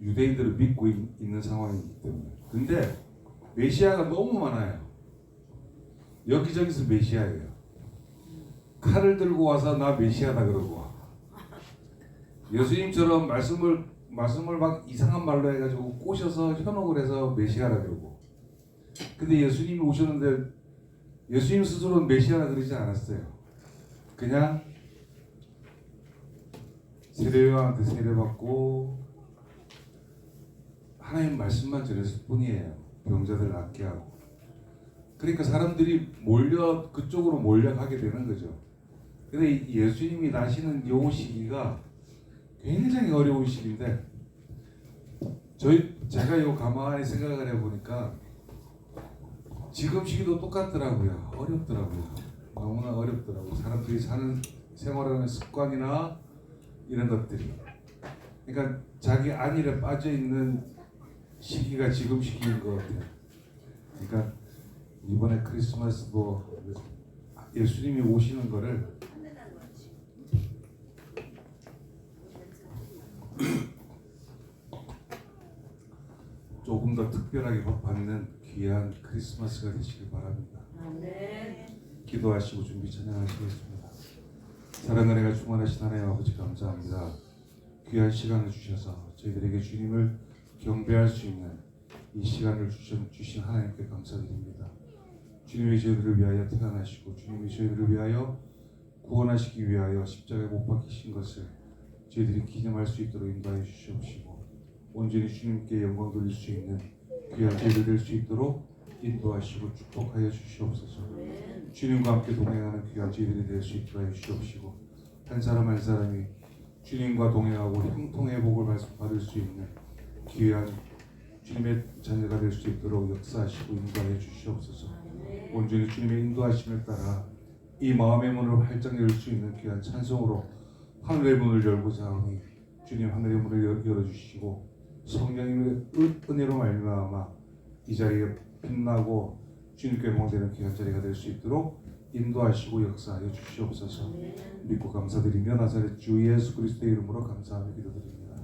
유대인들을 믿고 있는 상황이기 때문에. 근데 메시아가 너무 많아요. 여기저기서 메시아예요. 칼을 들고 와서 나 메시아다 그러고, 예수님처럼 말씀을 막 이상한 말로 해가지고 꼬셔서 현혹을 해서 메시아라 그러고. 근데 예수님이 오셨는데 예수님 스스로는 메시아라 그러지 않았어요. 그냥 세례요한한테 세례받고 하나님 말씀만 전했을 뿐이에요. 병자들 낫게 하고. 그러니까 사람들이 그쪽으로 몰려가게 되는 거죠. 근데 예수님이 나시는 이 시기가 굉장히 어려운 시기인데, 제가 이거 가만히 생각을 해보니까 지금 시기도 똑같더라고요. 어렵더라고요. 너무나 어렵더라고요. 사람들이 사는 생활하는 습관이나 이런 것들이. 그러니까 자기 안일에 빠져 있는 시기가 지금 시기인 것 같아요. 그러니까 이번에 크리스마스도 예수님이 오시는 거를 조금 더 특별하게 받는 귀한 크리스마스가 되시길 바랍니다. 기도하시고 준비 찬양하시겠습니다. 사랑과 은혜가 충만하신 하나님 아버지 감사합니다. 귀한 시간을 주셔서 저희들에게 주님을 경배할 수 있는 이 시간을 주신 하나님께 감사드립니다. 주님이 저희들을 위하여 태어나시고 주님이 저희들을 위하여 구원하시기 위하여 십자가에 못 박히신 것을 저희들이 기념할 수 있도록 인도하여 주시옵시고, 온전히 주님께 영광 돌릴 수 있는 귀한 저희들 될 수 있도록 인도하시고 축복하여 주시옵소서. 주님과 함께 동행하는 귀한 저희들이 될 수 있도록 하여 주시옵시고, 한 사람 한 사람이 주님과 동행하고 형통의 복을 받을 수 있는 귀한 주님의 자녀가 될 수 있도록 역사하시고 인도하여 주시옵소서. 온전히 주님의 인도하심을 따라 이 마음의 문을 활짝 열 수 있는 귀한 찬송으로 하늘의 문을 열고자 하오니, 주님 하늘의 문을 열어주시고 성령님의 은혜로 말미암아 이 자리에 빛나고 주님께 영광되는 귀한 자리가 될 수 있도록 인도하시고 역사하여 주시옵소서. 믿고 감사드리며 나사렛 주 예수 그리스도의 이름으로 감사하며 기도드립니다.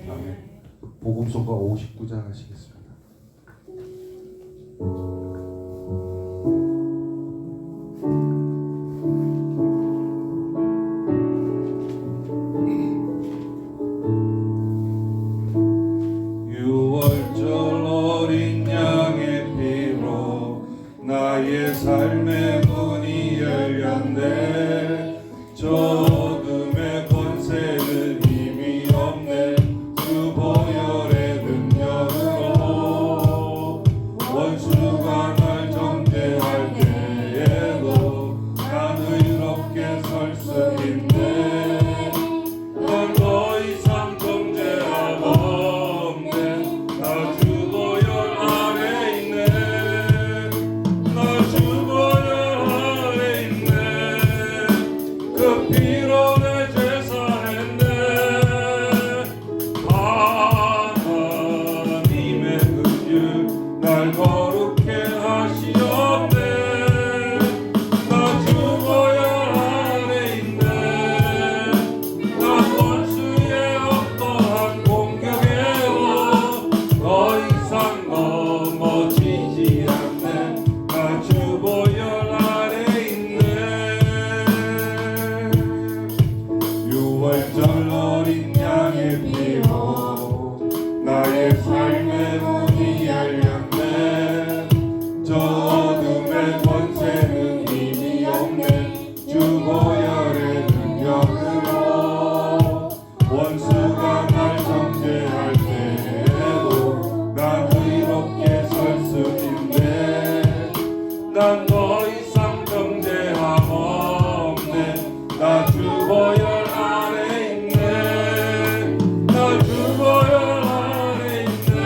아멘. 복음서가 59장 하시겠습니다. 나의 삶의 문이 열렸네. 저 어둠의 권세는 힘이 없네. 주 보혈의 능력으로 원수가 날 정죄할 때에도 난 의롭게 설 수 있네. 난 더 이상 정죄함 없네. 나 주 보혈 아래 있네. 그 피로 내 죄 사했네. 하나님의 긍휼 날 거룩해 하시옵네. 나 주 보혈 안에 있네. 난 원수의 어떠한 공격에도 더 이상 넘어지지 않네. 나 주 보혈 안에 있네. 6월절 어린 양의 피로 나의 삶의 문이 열렸네. 저 어둠의 권세는 힘이 없네. 주 보혈의 능력으로 원수가 날 정죄할 때에도 난 의롭게 설 수 있네. 난 더 이상 정죄함 없네. 나 주 보혈 안에 있네. 나 주 보혈 안에 있네.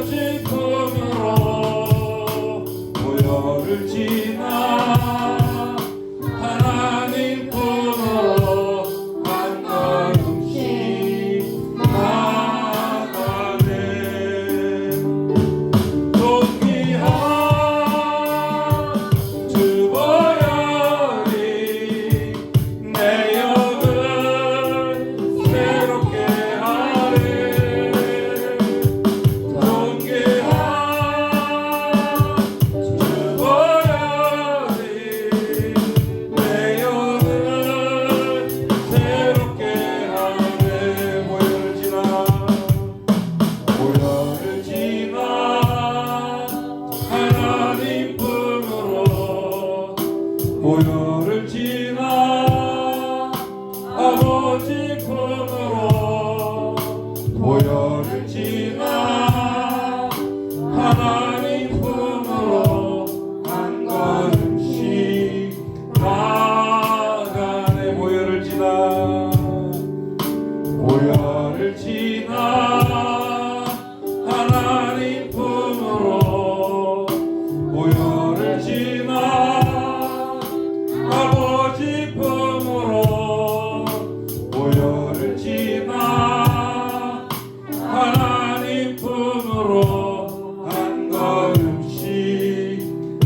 아버지 품으로 보혈을 지나 하나님 품으로 한 걸음씩 나가네. 존귀한 주 보혈이 내 영을 새롭게 하네. 존귀한 주 보혈이 내 영을 새롭게 하네. 보혈을 지나 하나님 품으로 보혈을 지나 아버지 품으로 보혈을 지나 하나님 품으로 한 걸음씩 나가네. 보혈을 지나 보혈을 지나 하나님 품으로 보혈을 지나 아버지 품으로 보혈을 지나 하나님 품으로 한 걸음씩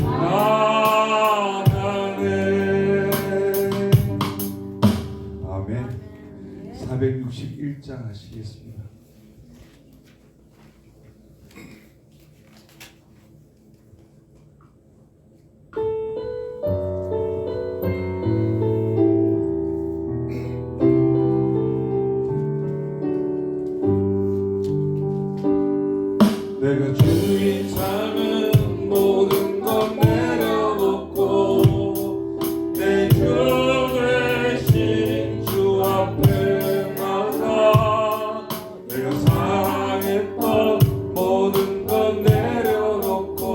나가네. 아멘. 461장 하시겠습니다. 내가 주인 삶은 모든 것 내려놓고 내 주 대신 주 앞에 나가. 내가 사랑했던 모든 것 내려놓고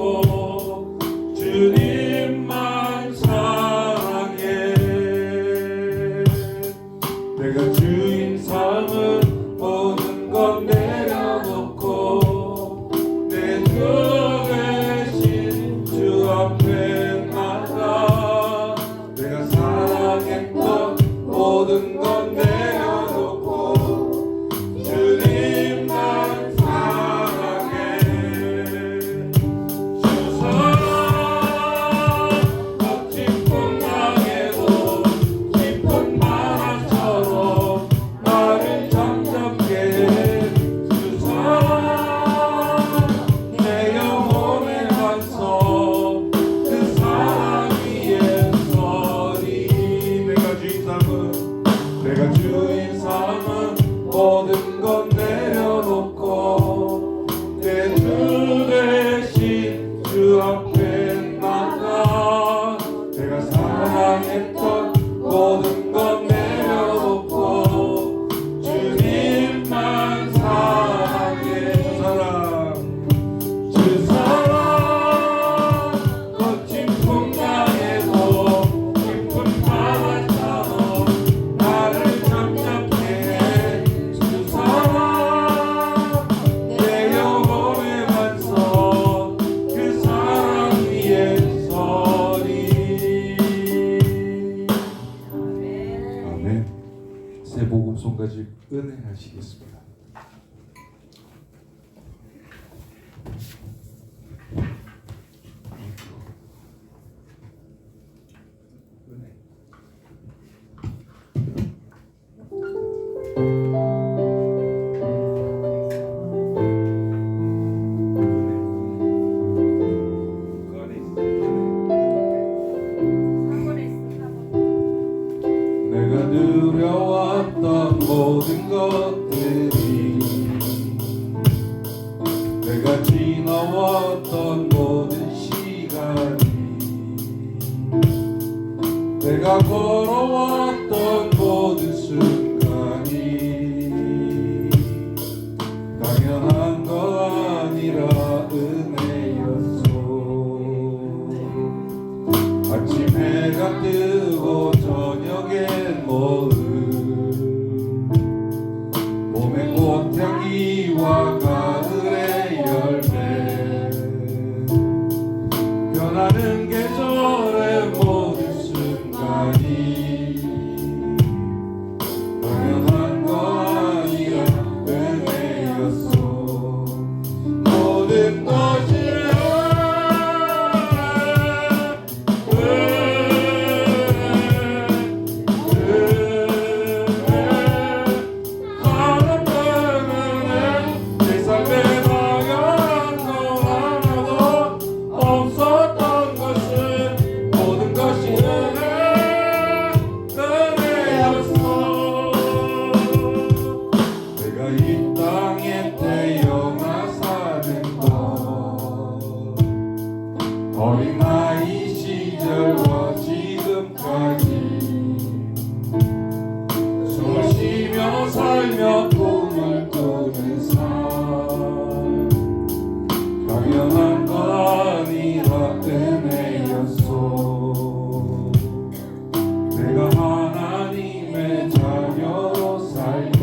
주님만 사랑해. 내가 주인 삶은 모든 것 내려놓고 주 대신 주 앞에 나가. 내가 사랑했던 모든 것 내려놓고 주님만 사랑해. 주 사랑 거친 풍랑에도 깊은 바람처럼 나를 잠잠게 해. 주 사랑 내 영혼의 반석 그 사랑 위에 서리. 내가 주인 삼은 모든 것 내려놓고 내 주 대신 주 앞에 나가. 내가 사랑했던 모든 것 내려놓고 주님만 사랑해. 주 사랑 거친 풍랑에도 깊은 바다처럼 나를 잠잠게 해. 주 사랑 내 영혼의 반석 그 사랑 위에 서리. 아멘. 새복음송까지 은혜 하시겠습니다. 은혜. 내가 누려왔던 모든 것들이 내가 지나왔던 모든 시간이 내가 걸어왔던 모든 순간이 당연한 거 아니라 은혜였소. 아침 해가 뜨고 저녁엔 모은 몸에 꽃향기와 가을의 열매 어린 나이 시절과 지금까지 숨을 쉬며 살며 꿈을 꾸는 삶 당연한 거 아니라 은혜였소. 내가 하나님의 자녀로 살려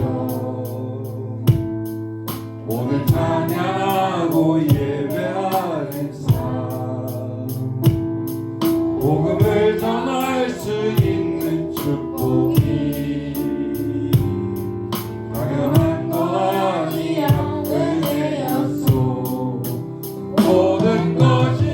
오늘 찬양하고 예배하는 삶 복음을 전할 수 있는 축복이 당연한 거 아니야 은혜였소. 모든 것이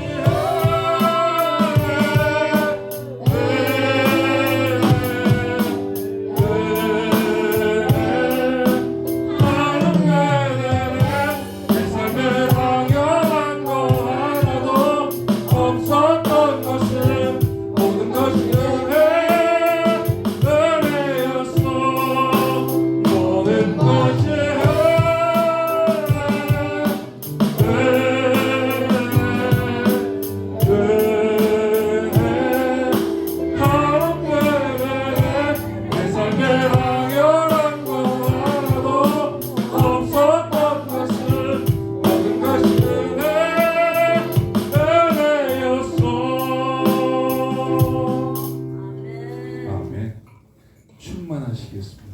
충만하시겠습니다.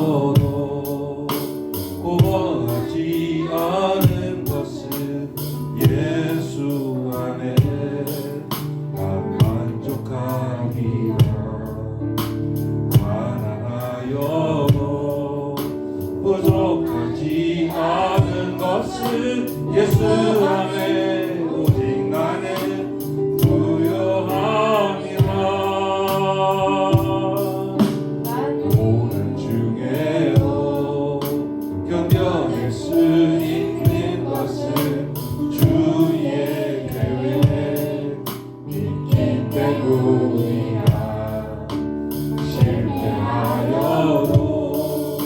영이여도 고번하지 않은 것은 예수 안에 난 만족함이라. 가난하여도 부족하지 않은 것은 예수 안에 오직 나는 부요함이라. 오늘 중에도 견뎌낼 수 있는 것은 주의 계획 믿기 때문이야. 실패하여도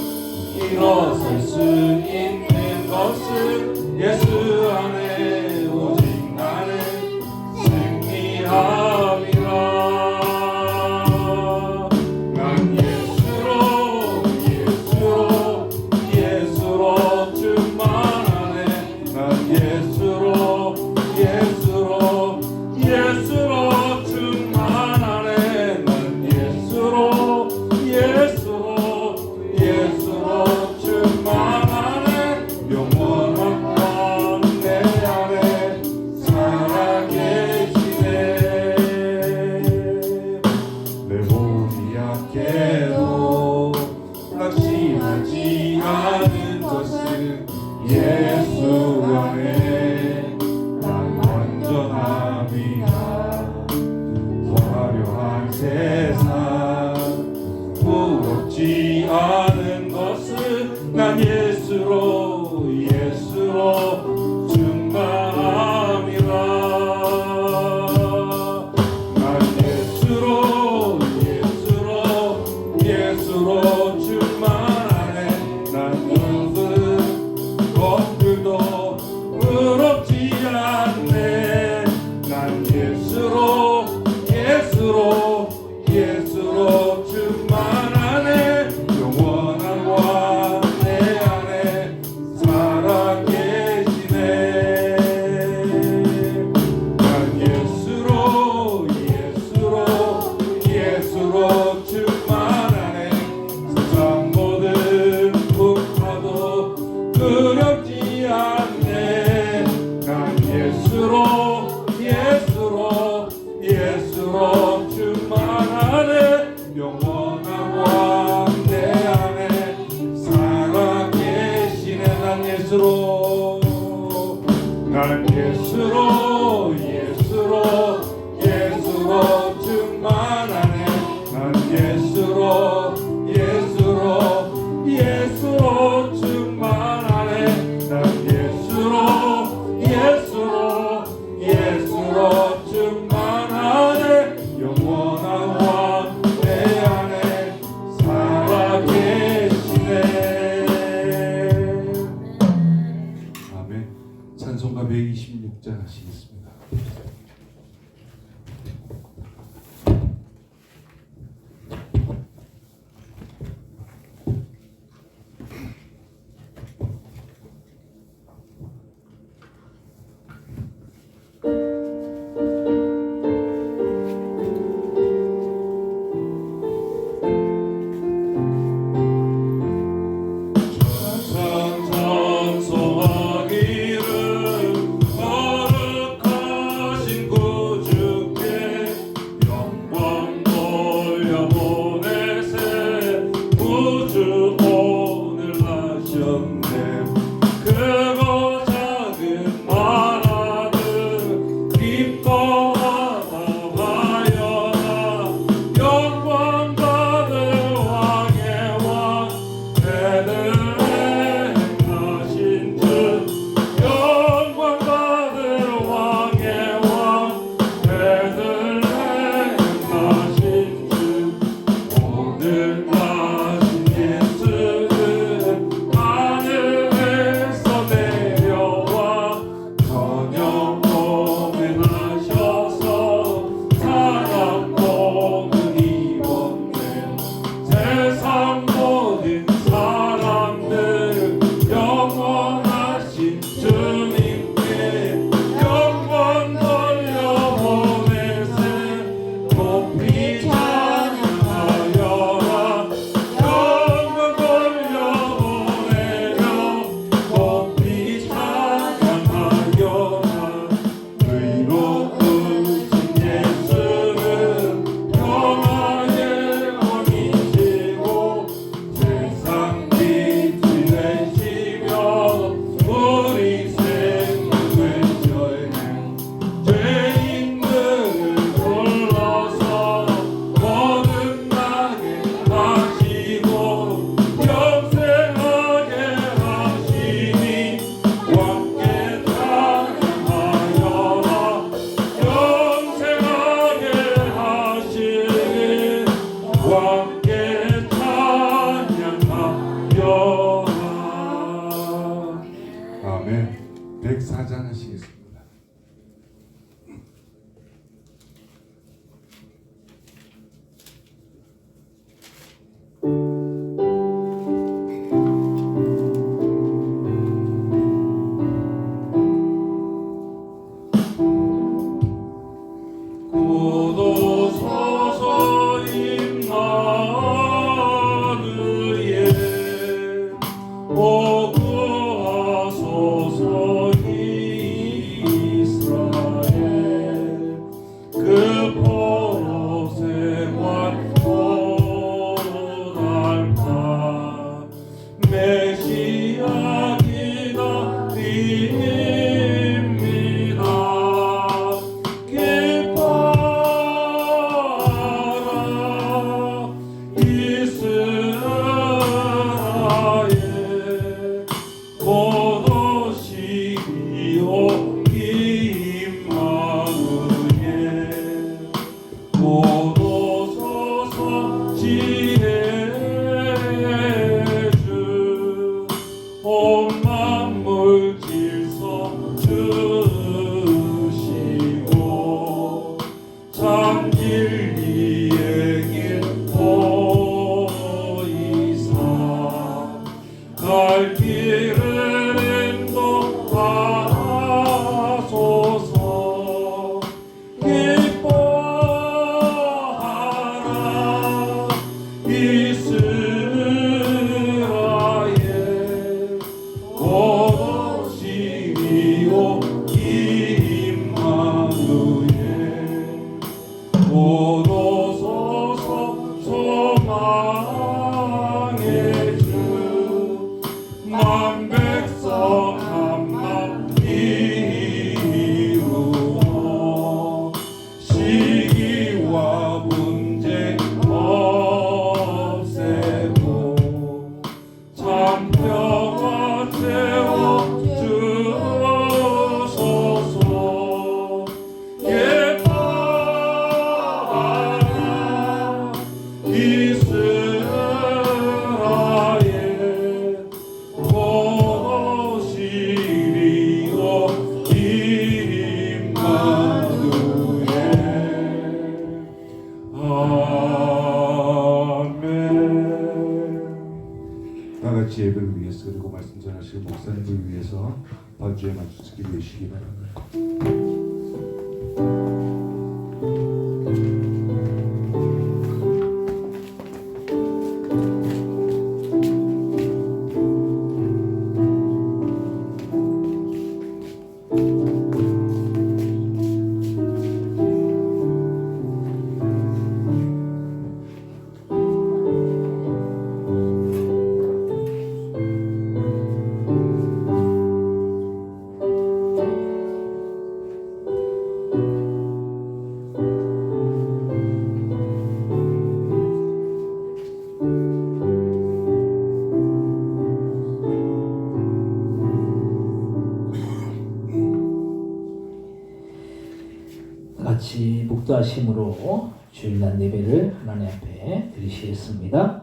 일어설 수 있는 것은 예수 안에 오직 나는 승리함이라. 난 예수로 충만하네. 난 예수로 충만하네. 난 예수로 충만하네. 영원한 건 내 안에 살아계시네. 내 몸이 약해도 낙심하지 않은 것은 예수 안에 난 완전함이야. 화려한 세상 부럽지 않은 것은 난 예수로 충만함이라. 난 예수로 충만하네. 난 모든 것들도 부럽지 않네. 난 예수로 충만하네. 영원한 왕 내 안에 살아계시네. 난 예수로 충만하네. 세상 같이 예배를 위해서 그리고 말씀 전하실 목사님을 위해서 반주에 맞춰서 기도해 주시기 바랍니다. 같이 묵도하심으로 주일날 예배를 하나님 앞에 드리시겠습니다.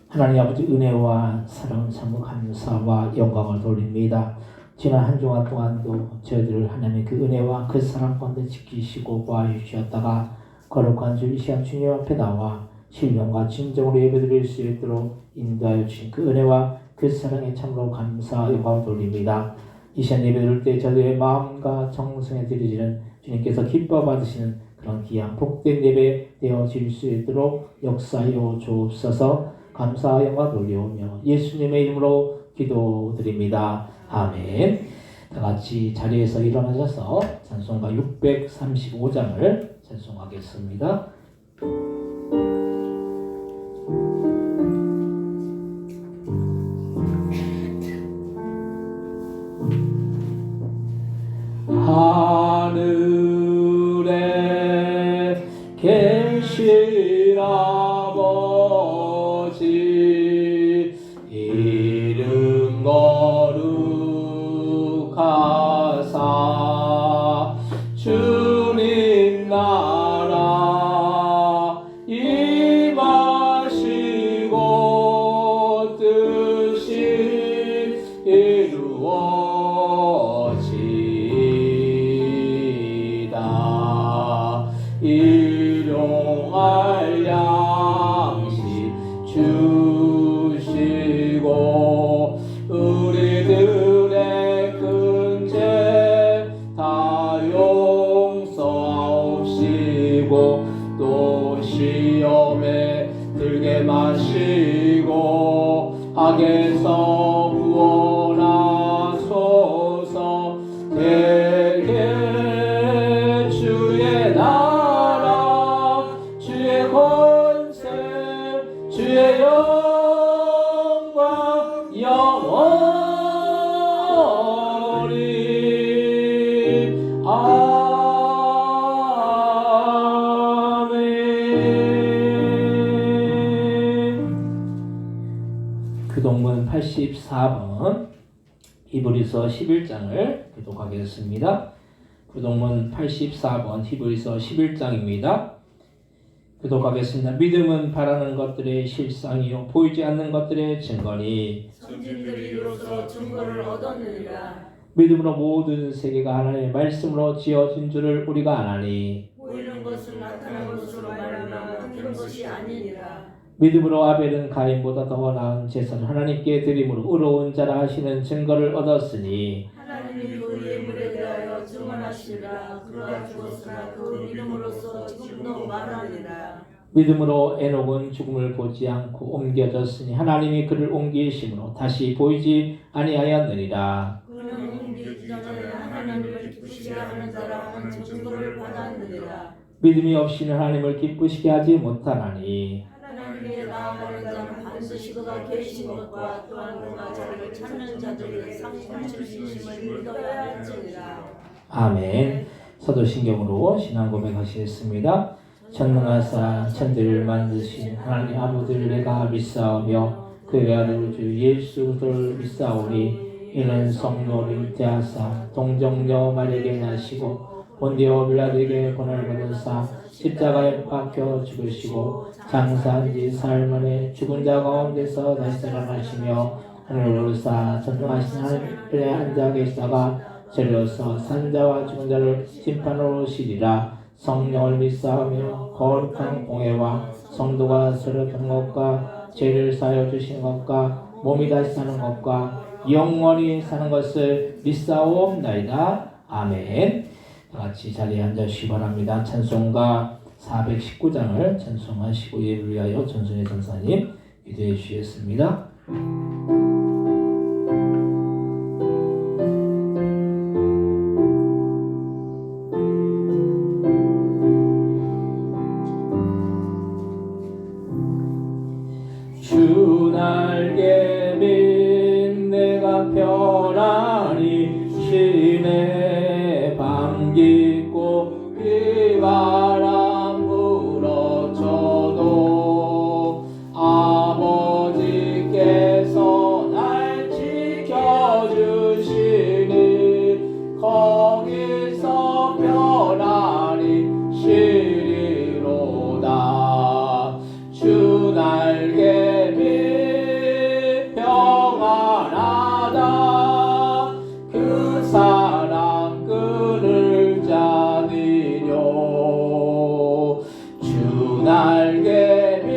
하나님 아버지 은혜와 사랑 참고 감사와 영광을 돌립니다. 지난 한 주간 동안도 저희들을 하나님의 그 은혜와 그 사랑 가운데 지키시고 보아주셨다가 거룩한 주 이 시간 주님 앞에 나와 신령과 진정으로 예배드릴 수 있도록 인도하여 주신 그 은혜와 그 사랑에 참으로 감사 영광을 돌립니다. 이 시간 예배드릴 때 저희의 마음과 정성에 드리시는 주님께서 기뻐 받으시는 그런 귀한 복된 예배 되어질 수 있도록 역사하여 주옵소서. 감사 영광 돌려오며 예수님의 이름으로 기도드립니다. 아멘. 다 같이 자리에서 일어나셔서 찬송가 635장을 찬송하겠습니다. 하늘에 계신 아버지 이름 거룩하사 주님 나라 임하시고 뜻이 이루어지다. 일용할 양식 주시고 우리들의 큰 죄 다 용서하옵시고 또 시험에 들게 마시고 악에서 구원하소서. 대개 주의 나라 주의 권세 주의 영광 영원히 아멘. 교동문 84번 히브리서 11장을 교독하겠습니다. 교동문 84번 히브리서 11장입니다. 교독하겠습니다. 믿음은 바라는 것들의 실상이요 보이지 않는 것들의 증거니 선진들이 이로써 증거를 얻었느니라. 믿음으로 모든 세계가 하나님의 말씀으로 지어진 줄을 우리가 아나니 보이는 것은 나타난 것으로 말하나 듣는 것이 아니니라. 믿음으로 아벨은 가인보다 더 나은 제사를 하나님께 드림으로 의로운 자라 하시는 증거를 얻었으니 하나님이 그 예물에 대하여 증언하시리라. 그가 죽었으나 그 믿음으로써 지금도 말하니라. 믿음으로 에녹은 죽음을 보지 않고 옮겨졌으니 하나님이 그를 옮기심으로 다시 보이지 아니하였느니라. 그는 옮기기 전에 하나님을 기쁘시게 하는 자라 하는 증거를 받았느니라. 믿음이 없이는 하나님을 기쁘시게 하지 못하나니 하나님께 나아가는 자는 반드시 그가 계신 것과 또한 그가 자를 찾는 자들의 상심하심을 믿어야 할지니라. 아멘. 사도신경으로 신앙 고백하시겠습니다. 전능하사 천지를 만드신 하나님 아버지를 내가 믿사오며 그의 아들 주 예수 그리스도를 믿사오니 이는 성령을 잉태하사 동정녀 마리아에게 나시고 본디오 빌라도에게 고난을 받으사 십자가에 박혀 죽으시고 장사한 지 사흘 만에 죽은 자 가운데서 다시 살아나시며 하늘을 오르사 전능하신 하늘에 앉아 계시다가 저리로서 산자와 죽은 자를 심판하러 오시리라. 성령을 믿사오며 거룩한 공회와 성도가 서로 돕는 것과 죄를 사하여 주시는 것과 몸이 다시 사는 것과 영원히 사는 것을 믿사옵나이다. 아멘. 다같이 자리에 앉으시기 바랍니다. 찬송가 419장을 찬송하시고 예를 위하여 전순의 전사님 기도해 주시겠습니다. 주 날개 민 내가 편안히 쉬네. 밤 깊고 비바람 불어쳐도 아버지께서 날 지켜주시니 거기서 편안히 쉬리로다. 주 날개 밑 평안하다. 그 사랑 끈을 잡으려. 주 날개 밑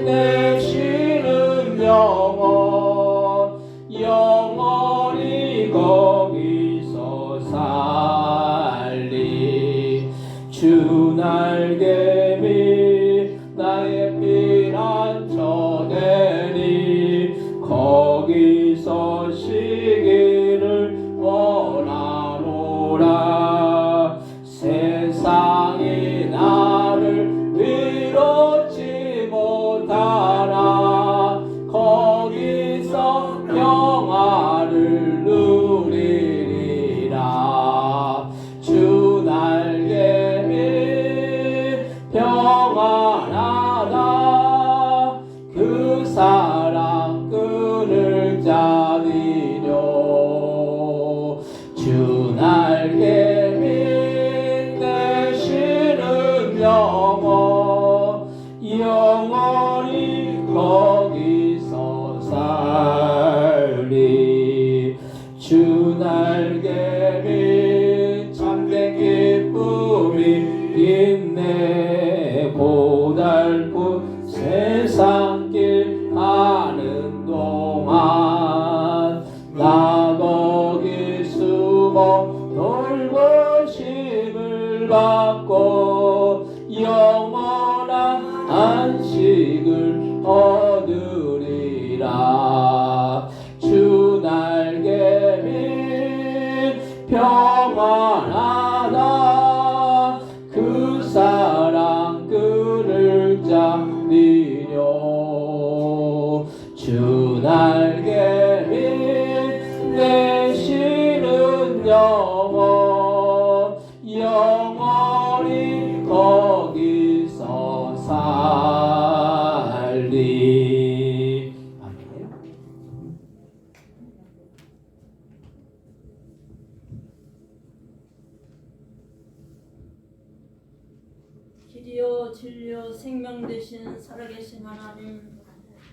내 쉬는 영혼 영원히 거기서 살리. 주 날개 밑 나의 피난처 되니 거기서 쉬기를 원하노라. 세상이 나를 위롭지 못하나 거기서 평화를 누리리라. 주 날개 밑 평안하다. 그 사랑 끈을 잡으려. 주 날개 밑 내쉬는 영혼 영원히 거기서 살리. 주 날개 밑 참된 기쁨이 있네. 고달픈 세상길 가는 동안 나 거기 숨어 돌보심을 받고 영원한 안식을 얻으리라. 주 날개 밑 평안하다. 그 사랑 끈을 잡으려. 주 날개 밑 내쉬는 영혼 영원히 거기서 살리. 아멘. 길이요 진리요 생명 되신 살아계신 하나님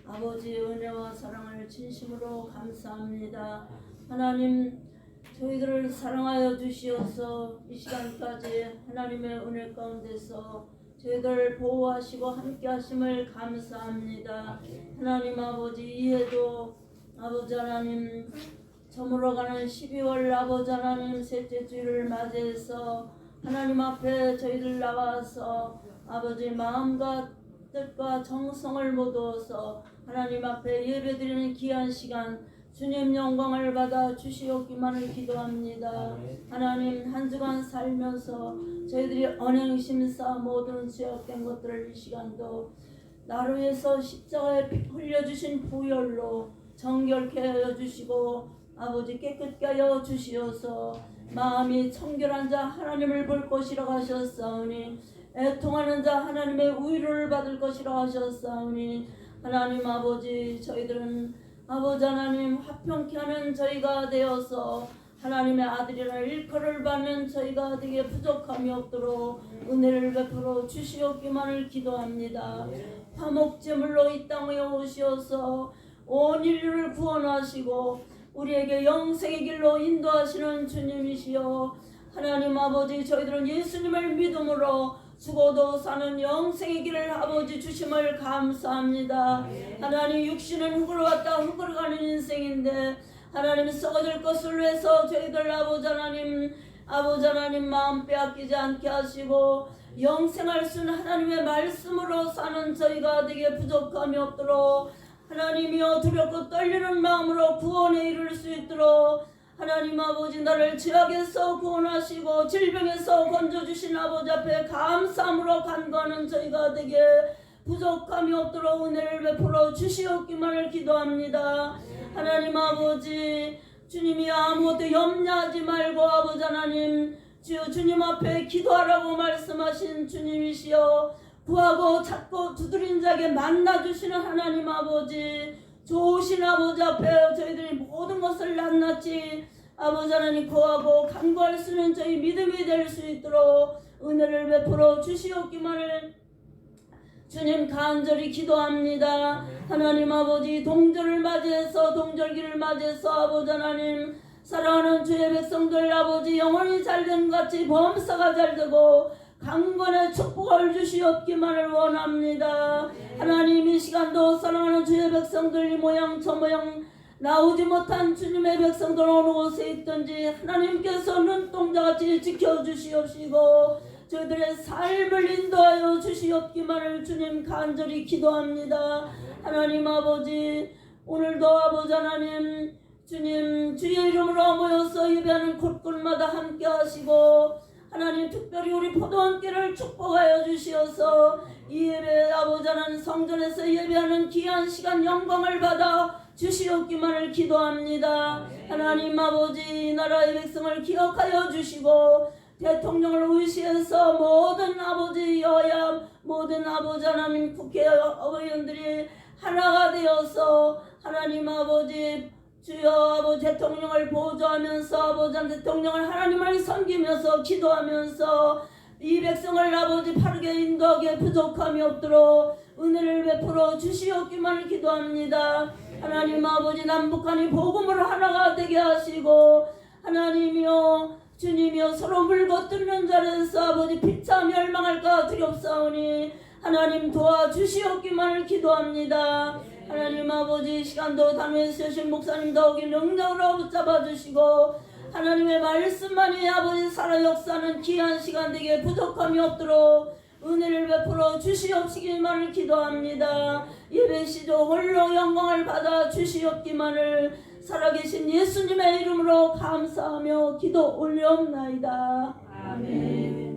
아버지의 은혜와 사랑을 진심으로 감사합니다. 하나님 저희들을 사랑하여 주시어서 이 시간까지 하나님의 은혜 가운데서 저희들을 보호하시고 함께 하심을 감사합니다. 하나님 아버지 이해도 아버지 하나님 저물어가는 12월 아버지 하나님 셋째 주일을 맞이해서 하나님 앞에 저희들 나와서 아버지 마음과 뜻과 정성을 모두어서 하나님 앞에 예배드리는 귀한 시간 주님 영광을 받아 주시옵기만을 기도합니다. 하나님 한 주간 살면서 저희들이 언행심사 모든 죄악된 것들을 이 시간도 나로 해서 십자가에 흘려주신 보혈로 정결케 하여 주시고 아버지 깨끗게 하여 주시어서 마음이 청결한 자 하나님을 볼 것이라 하셨사오니 애통하는 자 하나님의 위로를 받을 것이라 하셨사오니 하나님 아버지, 저희들은 아버지 하나님 화평케 하는 저희가 되어서 하나님의 아들이라 일컬을 받는 저희가 되게 부족함이 없도록 은혜를 베풀어 주시옵기만을 기도합니다. 화목제물로 이 땅에 오시어서 온 인류를 구원하시고 우리에게 영생의 길로 인도하시는 주님이시여, 하나님 아버지, 저희들은 예수님을 믿음으로 죽어도 사는 영생의 길을 아버지 주심을 감사합니다. 하나님, 육신은 흙으로 왔다 흙으로 가는 인생인데 하나님 썩어질 것을 위해서 저희들 아버지 하나님 마음 빼앗기지 않게 하시고 영생할 수 있는 하나님의 말씀으로 사는 저희가 되게 부족함이 없도록 하나님이여 두렵고 떨리는 마음으로 구원에 이를 수 있도록 하나님 아버지, 나를 죄악에서 구원하시고 질병에서 건져주신 아버지 앞에 감사함으로 간구하는 저희가 되게 부족함이 없도록 은혜를 베풀어 주시옵기만을 기도합니다. 하나님 아버지, 주님이 아무것도 염려하지 말고 아버지 하나님, 주님 앞에 기도하라고 말씀하신 주님이시여, 구하고 찾고 두드린 자에게 만나주시는 하나님 아버지, 좋으신 아버지 앞에 저희들이 모든 것을 낱낱이 아버지 하나님 구하고 간구할 수 있는 저희 믿음이 될 수 있도록 은혜를 베풀어 주시옵기만을 주님 간절히 기도합니다. 하나님 아버지, 동절을 맞이해서 동절기를 맞이해서 아버지 하나님 사랑하는 주의 백성들 아버지 영혼이 잘된 같이 범사가 잘되고 강건의 축복을 주시옵기만을 원합니다. 하나님, 이 시간도 사랑하는 주의 백성들 이 모양 저 모양 나오지 못한 주님의 백성들 어느 곳에 있든지 하나님께서 눈동자같이 지켜주시옵시고 저희들의 삶을 인도하여 주시옵기만을 주님 간절히 기도합니다. 하나님 아버지, 오늘도 아버지 하나님 주님 주의 이름으로 모여서 예배하는 곳곳마다 함께 하시고 하나님 특별히 우리 포도원길을 축복하여 주시어서 이 예배 아버지 하나님 성전에서 예배하는 귀한 시간 영광을 받아 주시옵기만을 기도합니다. 하나님 아버지, 나라의 백성을 기억하여 주시고 대통령을 의시해서 모든 아버지 여야 모든 아버지 하나님 국회의원들이 하나가 되어서 하나님 아버지 주여 아버지 대통령을 보좌하면서 아버지 대통령을 하나님을 섬기면서 기도하면서 이 백성을 아버지 바르게 인도하기에 부족함이 없도록 은혜를 베풀어 주시옵기만을 기도합니다. 하나님 아버지, 남북한이 복음으로 하나가 되게 하시고 하나님이여 주님이여 서로 물고 뜯는 자리에서 아버지 피차 멸망할까 두렵사오니 하나님 도와주시옵기만을 기도합니다. 하나님 아버지, 시간도 담에서 주신 목사님 더욱이 능력으로 붙잡아 주시고 하나님의 말씀만이 아버지 살아 역사하는 귀한 시간 되게 부족함이 없도록 은혜를 베풀어 주시옵시기만을 기도합니다. 예배 시도 홀로 영광을 받아 주시옵기만을 살아계신 예수님의 이름으로 감사하며 기도 올려옵나이다. 아멘.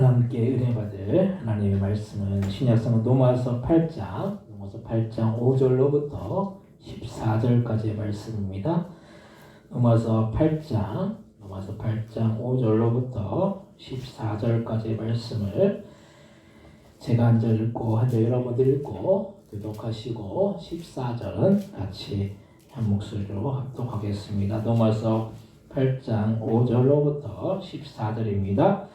함께 은혜 받을 하나님의 말씀은 신약성경 로마서 8장 5절로부터 14절까지의 말씀입니다. 로마서 8장 5절로부터 14절까지의 말씀을 제가 한 절 읽고 한 절 여러분들 읽고 교독하시고 14절은 같이 한 목소리로 합독하겠습니다. 로마서 8장 5절로부터 14절입니다.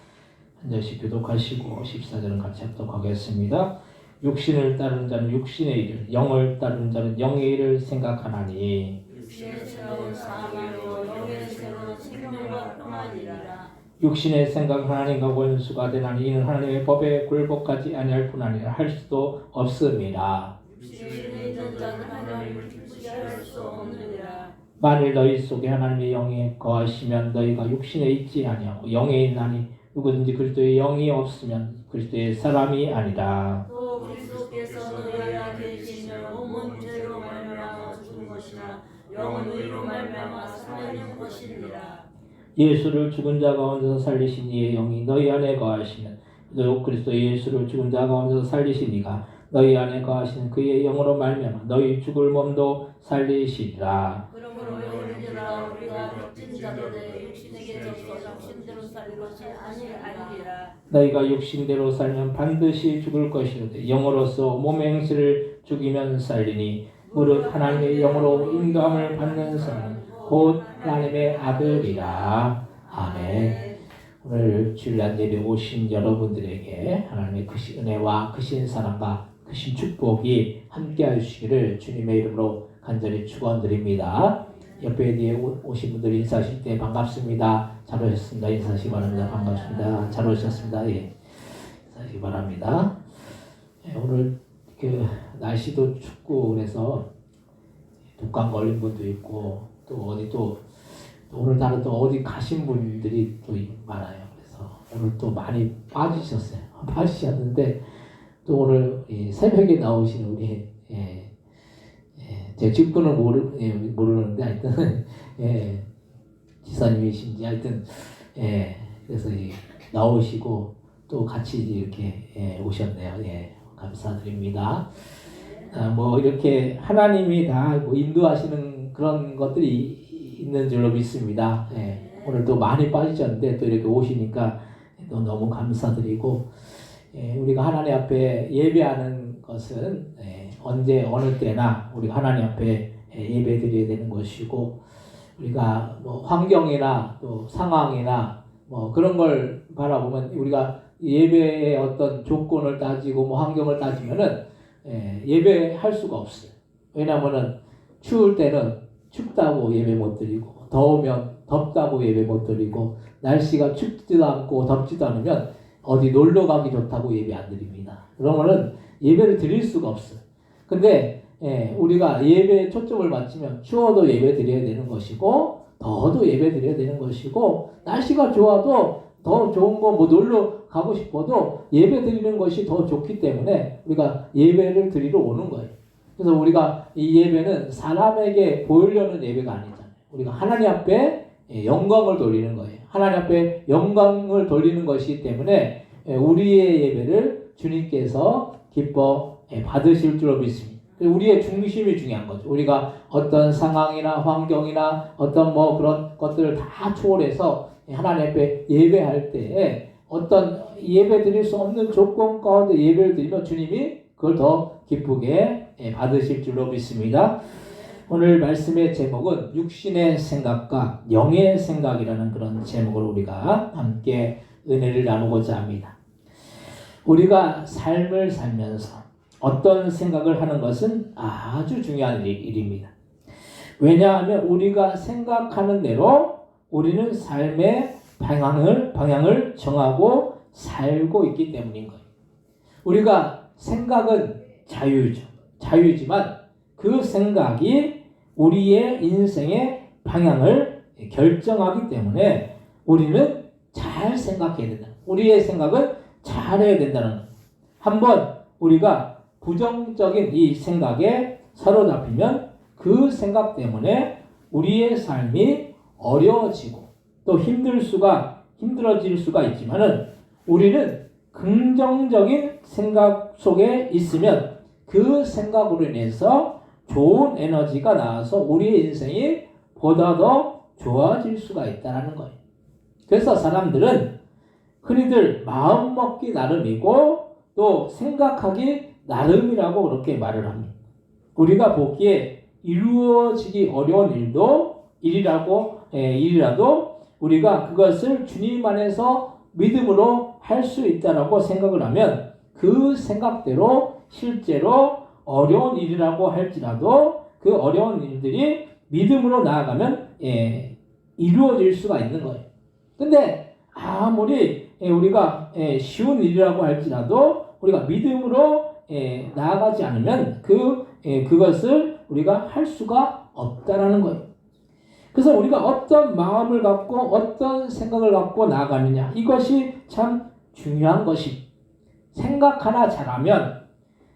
한 절씩 교독하시고 14절은 같이 합독하겠습니다. 육신을 따르는 자는 육신의 일을, 영을 따르는 자는 영의 일을 생각하나니 육신의 새로운 사망이요 영의 새로운 생명과 평안이라. 육신의 생각 하나님과 원수가 되나니 이는 하나님의 법에 굴복하지 아니할 뿐 아니라 할 수도 없음이라. 육신에 있는 자는 하나님을 기쁘게 할 수 없느니라. 만일 너희 속에 하나님의 영이 거하시면 너희가 육신에 있지 아니하고 영에 있나니 누구든지 그리스도의 영이 없으면 그리스도의 사람이 아니라. 또 그리스도께서 너희 안에 계시면 몸은 죄로 말미암아 죽은 것이나 영은 의로 말미암아 살아있는 것이니라. 예수를 죽은 자 가운데서 살리신 이의 영이 너희 안에 거하시면 또 그리스도 예수를 죽은 자 가운데서 살리신 이가 너희 안에 거하시는 그의 영으로 말미암아 너희 죽을 몸도 살리시리라. 그러므로 여호와라 우리가 빚진 자들의 육신에게 져서 육신대로 살 것이 아니리라. 너희가 육신대로 살면 반드시 죽을 것이로되 영으로서 몸의 행실을 죽이면 살리니 무릇 하나님의 영으로 인도함을 받는 사람은 곧 하나님의 아들이라. 아멘. 오늘 주일날 예배 오신 여러분들에게 하나님의 크신 은혜와 크신 사랑과 크신 축복이 함께하여 주시기를 주님의 이름으로 간절히 축원드립니다. 옆에 뒤에 오신 분들 인사하실 때 반갑습니다. 잘 오셨습니다. 인사하시기 바랍니다. 반갑습니다. 잘 오셨습니다. 예. 인사하시기 바랍니다. 예, 오늘 날씨도 춥고 그래서 독감 걸린 분도 있고 또 어디 또 오늘따라 또 어디 가신 분들이 또 많아요. 그래서 오늘 또 많이 빠지셨는데 또 오늘 새벽에 나오신 우리 제 직분은 모르는데 하여튼 지사님이신지 하여튼 그래서 나오시고 또 같이 이렇게 오셨네요. 감사드립니다. 뭐 이렇게 하나님이 다 인도하시는 그런 것들이 있는 줄로 믿습니다. 오늘 또 많이 빠지셨는데 또 이렇게 오시니까 또 너무 감사드리고 우리가 하나님 앞에 예배하는 것은 언제 어느 때나 우리가 하나님 앞에 예배드려야 되는 것이고 우리가 뭐 환경이나 또 상황이나 뭐 그런 걸 바라보면 우리가 예배의 어떤 조건을 따지고 뭐 환경을 따지면은 예배할 수가 없어요. 왜냐하면은 추울 때는 춥다고 예배 못 드리고 더우면 덥다고 예배 못 드리고 날씨가 춥지도 않고 덥지도 않으면 어디 놀러 가기 좋다고 예배 안 드립니다. 그러면은 예배를 드릴 수가 없어요. 근데 우리가 예배에 초점을 맞추면 추워도 예배 드려야 되는 것이고 더워도 예배 드려야 되는 것이고 날씨가 좋아도 더 좋은 거 뭐 놀러 가고 싶어도 예배 드리는 것이 더 좋기 때문에 우리가 예배를 드리러 오는 거예요. 그래서 우리가 이 예배는 사람에게 보이려는 예배가 아니잖아요. 우리가 하나님 앞에 영광을 돌리는 거예요. 하나님 앞에 영광을 돌리는 것이기 때문에 우리의 예배를 주님께서 기뻐 받으실 줄로 믿습니다. 우리의 중심이 중요한 거죠. 우리가 어떤 상황이나 환경이나 어떤 뭐 그런 것들을 다 초월해서 하나님 앞에 예배할 때에 어떤 예배 드릴 수 없는 조건 가운데 예배를 드리면 주님이 그걸 더 기쁘게 받으실 줄로 믿습니다. 오늘 말씀의 제목은 육신의 생각과 영의 생각이라는 그런 제목으로 우리가 함께 은혜를 나누고자 합니다. 우리가 삶을 살면서 어떤 생각을 하는 것은 아주 중요한 일입니다. 왜냐하면 우리가 생각하는 대로 우리는 삶의 방향을 정하고 살고 있기 때문인 거예요. 우리가 생각은 자유지만 그 생각이 우리의 인생의 방향을 결정하기 때문에 우리는 잘 생각해야 된다. 우리의 생각은 잘해야 된다는 거예요. 한번 우리가 부정적인 이 생각에 사로잡히면 그 생각 때문에 우리의 삶이 어려워지고 또 힘들어질 수가 있지만은 우리는 긍정적인 생각 속에 있으면 그 생각으로 인해서 좋은 에너지가 나와서 우리의 인생이 보다 더 좋아질 수가 있다는 거예요. 그래서 사람들은 흔히들 마음먹기 나름이고 또 생각하기 나름이라고 그렇게 말을 합니다. 우리가 보기에 이루어지기 어려운 일이라도 우리가 그것을 주님 안에서 믿음으로 할 수 있다라고 생각을 하면 그 생각대로 실제로 어려운 일이라고 할지라도 그 어려운 일들이 믿음으로 나아가면 이루어질 수가 있는 거예요. 근데 아무리 우리가 쉬운 일이라고 할지라도 우리가 믿음으로 나아가지 않으면 그것을 우리가 할 수가 없다라는 거예요. 그래서 우리가 어떤 마음을 갖고 어떤 생각을 갖고 나아가느냐 이것이 참 중요한 것입니다. 생각 하나 잘하면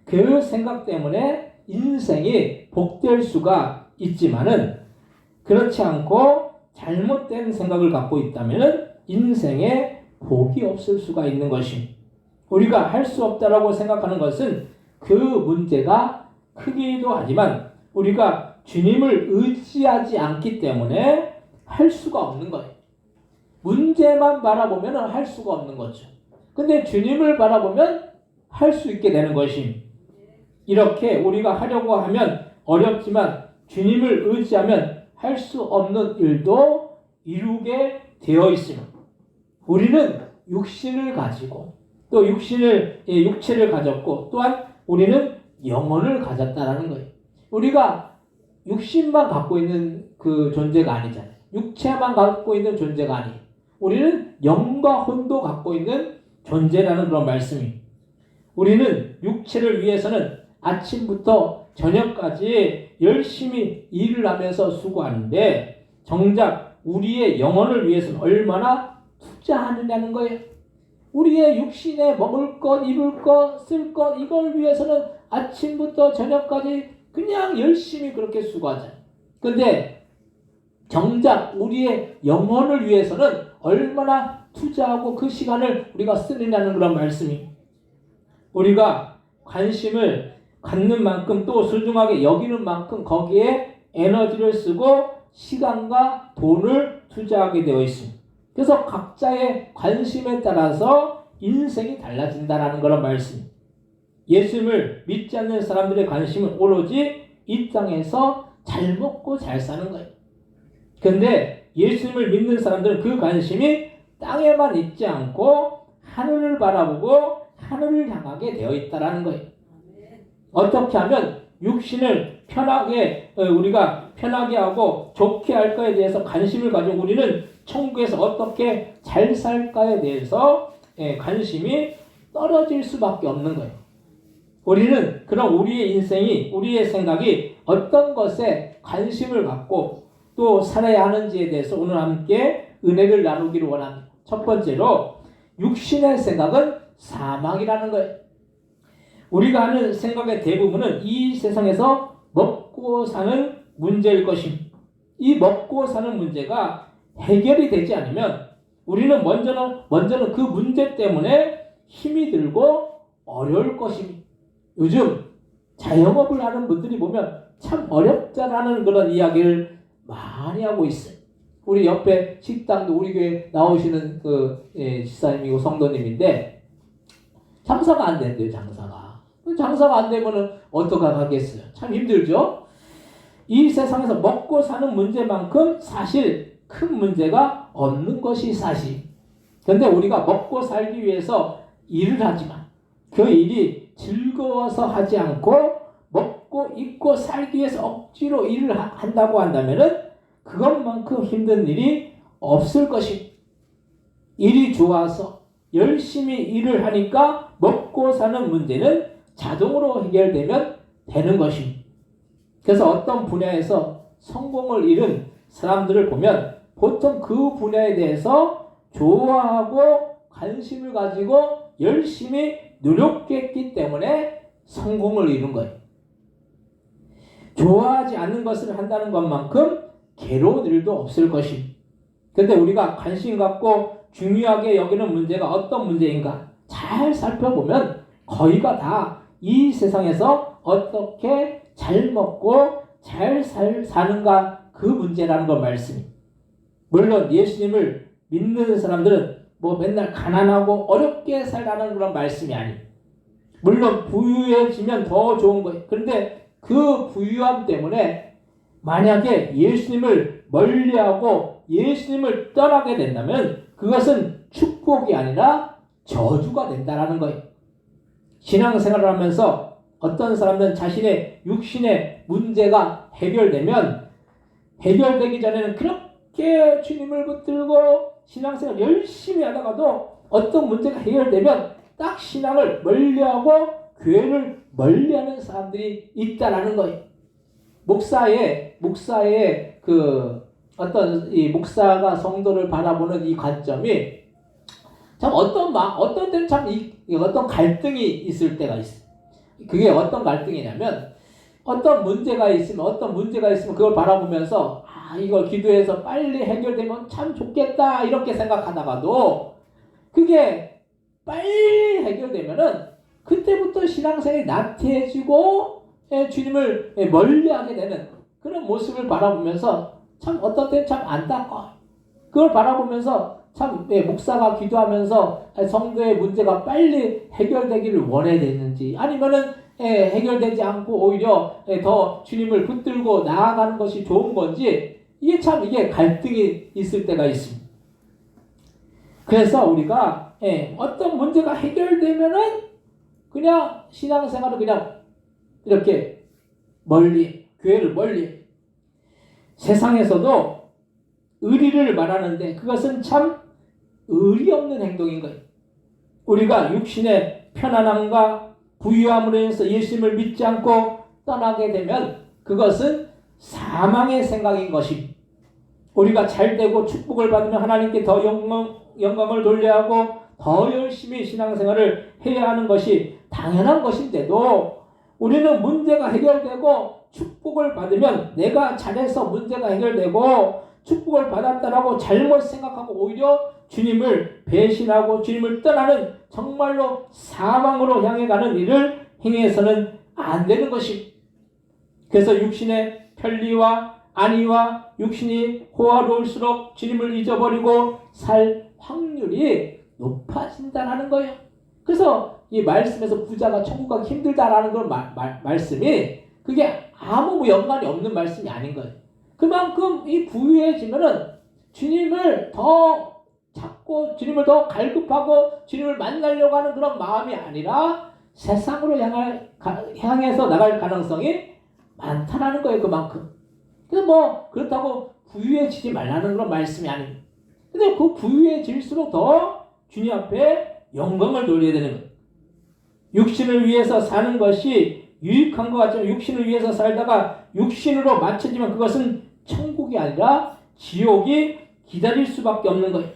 그 생각 때문에 인생이 복될 수가 있지만은 그렇지 않고 잘못된 생각을 갖고 있다면 인생에 복이 없을 수가 있는 것입니다. 우리가 할 수 없다라고 생각하는 것은 그 문제가 크기도 하지만 우리가 주님을 의지하지 않기 때문에 할 수가 없는 거예요. 문제만 바라보면 할 수가 없는 거죠. 근데 주님을 바라보면 할 수 있게 되는 것입니다. 이렇게 우리가 하려고 하면 어렵지만 주님을 의지하면 할 수 없는 일도 이루게 되어 있습니다. 우리는 육신을 가지고 또 육체를 가졌고 또한 우리는 영혼을 가졌다라는 거예요. 우리가 육신만 갖고 있는 그 존재가 아니잖아요. 육체만 갖고 있는 존재가 아니에요. 우리는 영과 혼도 갖고 있는 존재라는 그런 말씀입니다. 우리는 육체를 위해서는 아침부터 저녁까지 열심히 일을 하면서 수고하는데 정작 우리의 영혼을 위해서는 얼마나 투자하느냐는 거예요. 우리의 육신에 먹을 것, 입을 것, 쓸 것 이걸 위해서는 아침부터 저녁까지 그냥 열심히 그렇게 수고하잖아요. 근데 정작 우리의 영혼을 위해서는 얼마나 투자하고 그 시간을 우리가 쓰느냐는 그런 말씀이 우리가 관심을 갖는 만큼 또 소중하게 여기는 만큼 거기에 에너지를 쓰고 시간과 돈을 투자하게 되어 있습니다. 그래서 각자의 관심에 따라서 인생이 달라진다는 그런 말씀. 예수님을 믿지 않는 사람들의 관심은 오로지 이 땅에서 잘 먹고 잘 사는 거예요. 근데 예수님을 믿는 사람들은 그 관심이 땅에만 있지 않고 하늘을 바라보고 하늘을 향하게 되어 있다라는 거예요. 어떻게 하면 육신을 우리가 편하게 하고 좋게 할까에 대해서 관심을 가지고 우리는 천국에서 어떻게 잘 살까에 대해서 관심이 떨어질 수밖에 없는 거예요. 우리는 그런 우리의 인생이 우리의 생각이 어떤 것에 관심을 갖고 또 살아야 하는지에 대해서 오늘 함께 은혜를 나누기를 원합니다. 첫 번째로 육신의 생각은 사망이라는 거예요. 우리가 하는 생각의 대부분은 이 세상에서 먹고 사는 문제일 것입니다. 이 먹고 사는 문제가 해결이 되지 않으면 우리는 먼저는 그 문제 때문에 힘이 들고 어려울 것입니다. 요즘 자영업을 하는 분들이 보면 참 어렵다라는 그런 이야기를 많이 하고 있어요. 우리 옆에 식당도 우리 교회 나오시는 집사님이고 성도님인데 장사가 안 된대요. 장사가 안 되면 어떡하겠어요. 참 힘들죠. 이 세상에서 먹고 사는 문제만큼 사실 큰 문제가 없는 것이 사실. 그런데 우리가 먹고 살기 위해서 일을 하지만 그 일이 즐거워서 하지 않고 먹고 입고 살기 위해서 억지로 일을 한다고 한다면은 그것만큼 힘든 일이 없을 것입니다. 일이 좋아서 열심히 일을 하니까 먹고 사는 문제는 자동으로 해결되면 되는 것입니다. 그래서 어떤 분야에서 성공을 이룬 사람들을 보면 보통 그 분야에 대해서 좋아하고 관심을 가지고 열심히 노력했기 때문에 성공을 이룬 거예요. 좋아하지 않는 것을 한다는 것만큼 괴로운 일도 없을 것입니다. 그런데 우리가 관심 갖고 중요하게 여기는 문제가 어떤 문제인가 잘 살펴보면 거의가 다 이 세상에서 어떻게 잘 먹고 잘 사는가 그 문제라는 걸 말씀입니다. 물론 예수님을 믿는 사람들은 맨날 가난하고 어렵게 살라는 그런 말씀이 아닙니다. 물론 부유해지면 더 좋은 거예요. 그런데 그 부유함 때문에 만약에 예수님을 멀리하고 예수님을 떠나게 된다면 그것은 축복이 아니라 저주가 된다라는 거예요. 신앙생활을 하면서 어떤 사람들은 자신의 육신의 문제가 해결되기 전에는 그렇게 주님을 붙들고 신앙생활 열심히 하다가도 어떤 문제가 해결되면 딱 신앙을 멀리하고 교회를 멀리하는 사람들이 있다라는 거예요. 목사의 어떤 이 목사가 성도를 바라보는 이 관점이 참 어떤 때는 참 어떤 갈등이 있을 때가 있어요. 그게 어떤 갈등이냐면 어떤 문제가 있으면 그걸 바라보면서 이걸 기도해서 빨리 해결되면 참 좋겠다 이렇게 생각하다가도 그게 빨리 해결되면은 그때부터 신앙생활이 나태해지고 주님을 멀리하게 되는 그런 모습을 바라보면서 참 어떤 때는 참 안타까워. 그걸 바라보면서 참 목사가 기도하면서 성도의 문제가 빨리 해결되기를 원해야 되는지 아니면은 해결되지 않고 오히려 더 주님을 붙들고 나아가는 것이 좋은 건지 이게 갈등이 있을 때가 있습니다. 그래서 우리가 어떤 문제가 해결되면은 그냥 신앙생활을 그냥 이렇게 멀리 교회를 멀리 세상에서도 의리를 말하는데 그것은 참 의리 없는 행동인 거예요. 우리가 육신의 편안함과 부유함으로 인해서 예수님을 믿지 않고 떠나게 되면 그것은 사망의 생각인 것입니다. 우리가 잘되고 축복을 받으면 하나님께 더 영광을 돌려야 하고 더 열심히 신앙생활을 해야 하는 것이 당연한 것인데도 우리는 문제가 해결되고 축복을 받으면 내가 잘해서 문제가 해결되고 축복을 받았다라고 잘못 생각하고 오히려 주님을 배신하고 주님을 떠나는 정말로 사망으로 향해 가는 일을 행해서는 안 되는 것입니다. 그래서 육신의 편리와 안위와 육신이 호화로울수록 주님을 잊어버리고 살 확률이 높아진다는 거예요. 그래서 이 말씀에서 부자가 천국 가기 힘들다라는 그런 말씀이 그게 아무 연관이 없는 말씀이 아닌 거예요. 그만큼 이 부유해지면은 주님을 더 찾고 주님을 더 갈급하고 주님을 만나려고 하는 그런 마음이 아니라 세상으로 향해서 나갈 가능성이 많다라는 거예요. 그만큼. 근데 그렇다고 부유해지지 말라는 그런 말씀이 아닙니다. 근데 그 부유해질수록 더 주님 앞에 영광을 돌려야 되는 거예요. 육신을 위해서 사는 것이 유익한 것 같지만 육신을 위해서 살다가 육신으로 맞춰지면 그것은 천국이 아니라 지옥이 기다릴 수밖에 없는 거예요.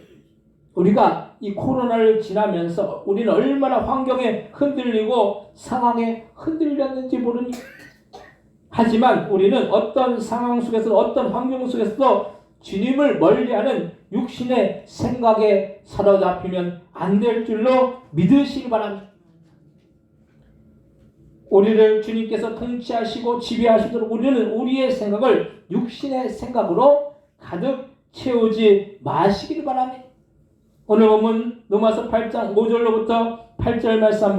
우리가 이 코로나를 지나면서 우리는 얼마나 환경에 흔들리고 상황에 흔들렸는지 모르니 하지만 우리는 어떤 상황 속에서 어떤 환경 속에서도 주님을 멀리하는 육신의 생각에 사로잡히면 안 될 줄로 믿으시기 바랍니다. 우리를 주님께서 통치하시고 지배하시도록 우리는 우리의 생각을 육신의 생각으로 가득 채우지 마시기를 바랍니다. 오늘 보면 로마서 8장 5절로부터 8절 말씀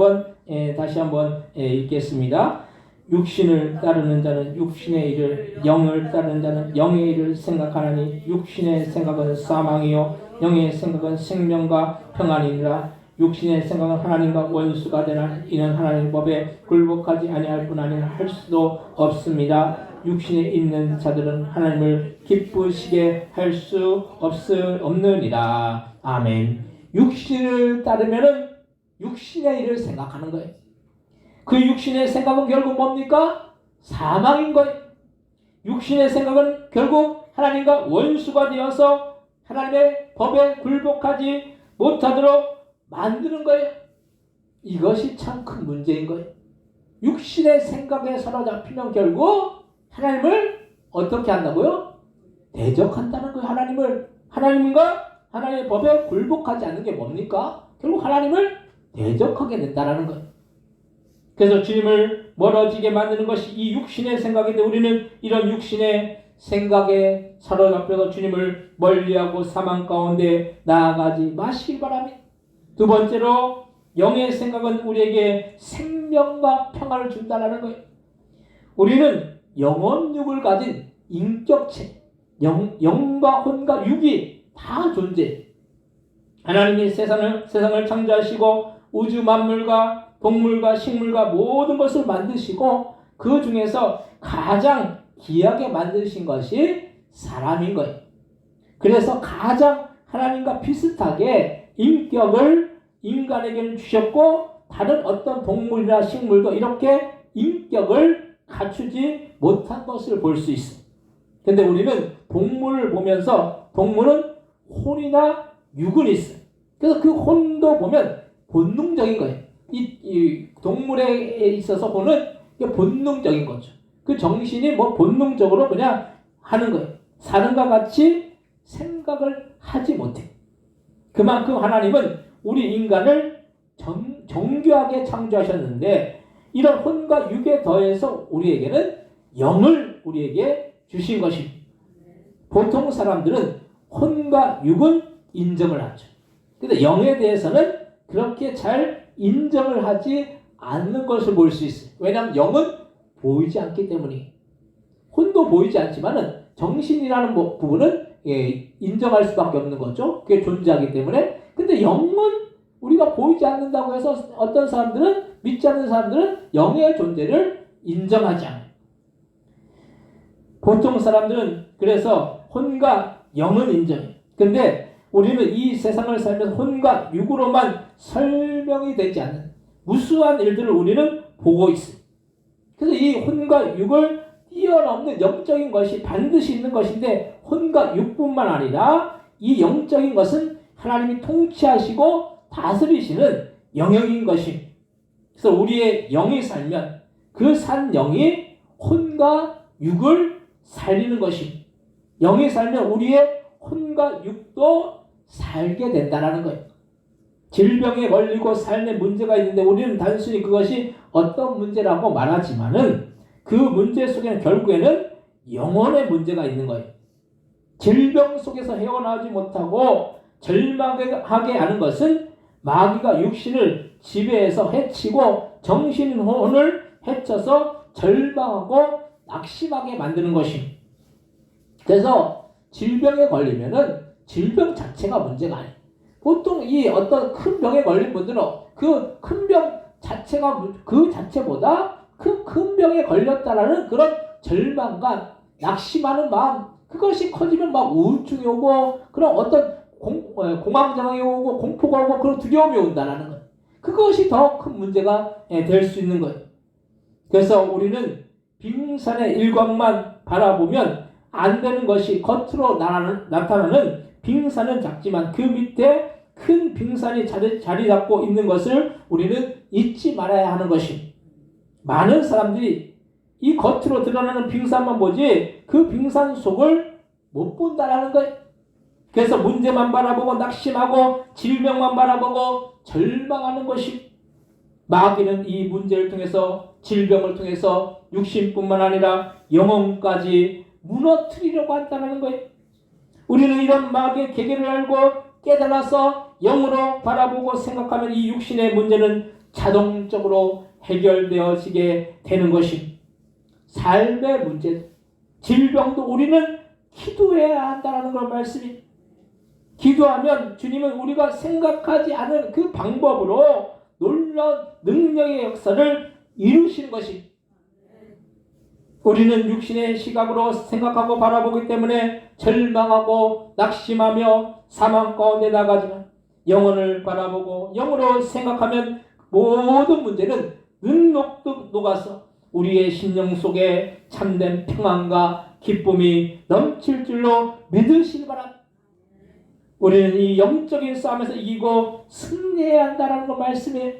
다시 한번 읽겠습니다. 육신을 따르는 자는 육신의 일을, 영을 따르는 자는 영의 일을 생각하나니 육신의 생각은 사망이요 영의 생각은 생명과 평안이니라. 육신의 생각은 하나님과 원수가 되나 이는 하나님의 법에 굴복하지 아니할 뿐 아니라 할 수도 없습니다. 육신에 있는 자들은 하나님을 기쁘시게 할 수 없느니라. 아멘. 육신을 따르면은 육신의 일을 생각하는 거예요. 그 육신의 생각은 결국 뭡니까? 사망인 거예요. 육신의 생각은 결국 하나님과 원수가 되어서 하나님의 법에 굴복하지 못하도록 만드는 거예요. 이것이 참 큰 문제인 거예요. 육신의 생각에 사로잡히면 결국 하나님을 어떻게 한다고요? 대적한다는 거예요. 하나님과 하나님의 법에 굴복하지 않는 게 뭡니까? 결국 하나님을 대적하게 된다는 거예요. 그래서 주님을 멀어지게 만드는 것이 이 육신의 생각인데 우리는 이런 육신의 생각에 사로잡혀서 주님을 멀리하고 사망 가운데 나아가지 마시길 바랍니다. 두 번째로 영의 생각은 우리에게 생명과 평안을 준다는 거예요. 우리는 영혼육을 가진 인격체, 영과 혼과 육이 다 존재해요. 하나님이 세상을 창조하시고 우주 만물과 동물과 식물과 모든 것을 만드시고 그 중에서 가장 귀하게 만드신 것이 사람인 거예요. 그래서 가장 하나님과 비슷하게 인격을 인간에게는 주셨고 다른 어떤 동물이나 식물도 이렇게 인격을 갖추지 못한 것을 볼 수 있습니다. 근데 우리는 동물을 보면서 동물은 혼이나 육은 있어요. 그래서 그 혼도 보면 본능적인 거예요. 이 동물에 있어서 혼은 본능적인 거죠. 그 정신이 뭐 본능적으로 그냥 하는 거예요. 사람과 같이 생각을 하지 못해. 그만큼 하나님은 우리 인간을 정교하게 창조하셨는데 이런 혼과 육에 더해서 우리에게는 영을 우리에게 주신 것입니다. 보통 사람들은 혼과 육은 인정을 하죠. 근데 영에 대해서는 그렇게 잘 인정을 하지 않는 것을 볼 수 있어요. 왜냐하면 영은 보이지 않기 때문이에요. 혼도 보이지 않지만은 정신이라는 부분은 인정할 수밖에 없는 거죠. 그게 존재하기 때문에. 근데 영은 우리가 보이지 않는다고 해서 어떤 사람들은, 믿지 않는 사람들은 영의 존재를 인정하지 않아요. 보통 사람들은 그래서 혼과 영은 인정해요. 근데 우리는 이 세상을 살면서 혼과 육으로만 설명이 되지 않는 무수한 일들을 우리는 보고 있어요. 그래서 이 혼과 육을 뛰어넘는 영적인 것이 반드시 있는 것인데 혼과 육뿐만 아니라 이 영적인 것은 하나님이 통치하시고 다스리시는 영역인 것입니다. 그래서 우리의 영이 살면 그 산 영이 혼과 육을 살리는 것입니다. 영이 살면 우리의 혼과 육도 살게 된다는 거예요. 질병에 걸리고 삶에 문제가 있는데 우리는 단순히 그것이 어떤 문제라고 말하지만은 그 문제 속에는 결국에는 영혼의 문제가 있는 거예요. 질병 속에서 헤어나오지 못하고 절망하게 하는 것은 마귀가 육신을 지배해서 해치고 정신혼을 해쳐서 절망하고 낙심하게 만드는 것입니다. 그래서 질병에 걸리면은 질병 자체가 문제가 아니에요. 보통 이 어떤 큰 병에 걸린 분들은 그 큰 병 자체가 그 자체보다 그 큰 병에 걸렸다라는 그런 절망과 낙심하는 마음, 그것이 커지면 막 우울증이 오고 그런 어떤 공황장애 오고 공포가 오고 그런 두려움이 온다라는 거예요. 그것이 더 큰 문제가 될 수 있는 거예요. 그래서 우리는 빙산의 일광만 바라보면 안 되는 것이 겉으로 나타나는 빙산은 작지만 그 밑에 큰 빙산이 자리 잡고 있는 것을 우리는 잊지 말아야 하는 것입니다. 많은 사람들이 이 겉으로 드러나는 빙산만 보지 그 빙산 속을 못 본다라는 거예요. 그래서 문제만 바라보고 낙심하고 질병만 바라보고 절망하는 것이, 마귀는 이 문제를 통해서 질병을 통해서 육신뿐만 아니라 영혼까지 무너뜨리려고 한다는 거예요. 우리는 이런 마귀의 계계를 알고 깨달아서 영으로 바라보고 생각하면 이 육신의 문제는 자동적으로 해결되어지게 되는 것입니다. 삶의 문제, 질병도 우리는 기도해야 한다는 걸 말씀이. 기도하면 주님은 우리가 생각하지 않은 그 방법으로 놀라운 능력의 역사를 이루시는 것입니다. 우리는 육신의 시각으로 생각하고 바라보기 때문에 절망하고 낙심하며 사망 가운데 나가지만 영혼을 바라보고 영으로 생각하면 모든 문제는 눈녹듯 녹아서 우리의 심령 속에 참된 평안과 기쁨이 넘칠 줄로 믿으시기 바랍니다. 우리는 이 영적인 싸움에서 이기고 승리해야 한다는 걸 말씀이에요.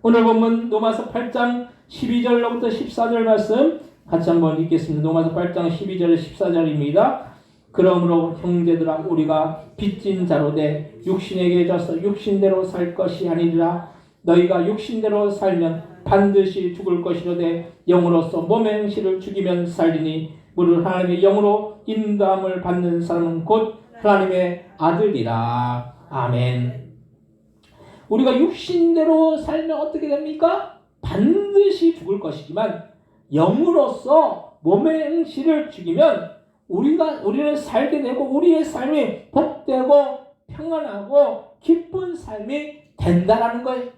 오늘 본문 로마서 8장 12절로부터 14절 말씀 같이 한번 읽겠습니다. 로마서 8장 12절 14절입니다. 그러므로 형제들아 우리가 빚진 자로 돼 육신에게 져서 육신대로 살 것이 아니라 너희가 육신대로 살면 반드시 죽을 것이로되 영으로서 몸의 행실을 죽이면 살리니 무릇 하나님의 영으로 인도함을 받는 사람은 곧 하나님의 아들이라. 아멘. 우리가 육신대로 살면 어떻게 됩니까? 반드시 죽을 것이지만 영으로서 몸의 행실을 죽이면 우리는 살게 되고 우리의 삶이 복되고 평안하고 기쁜 삶이 된다라는 거예요.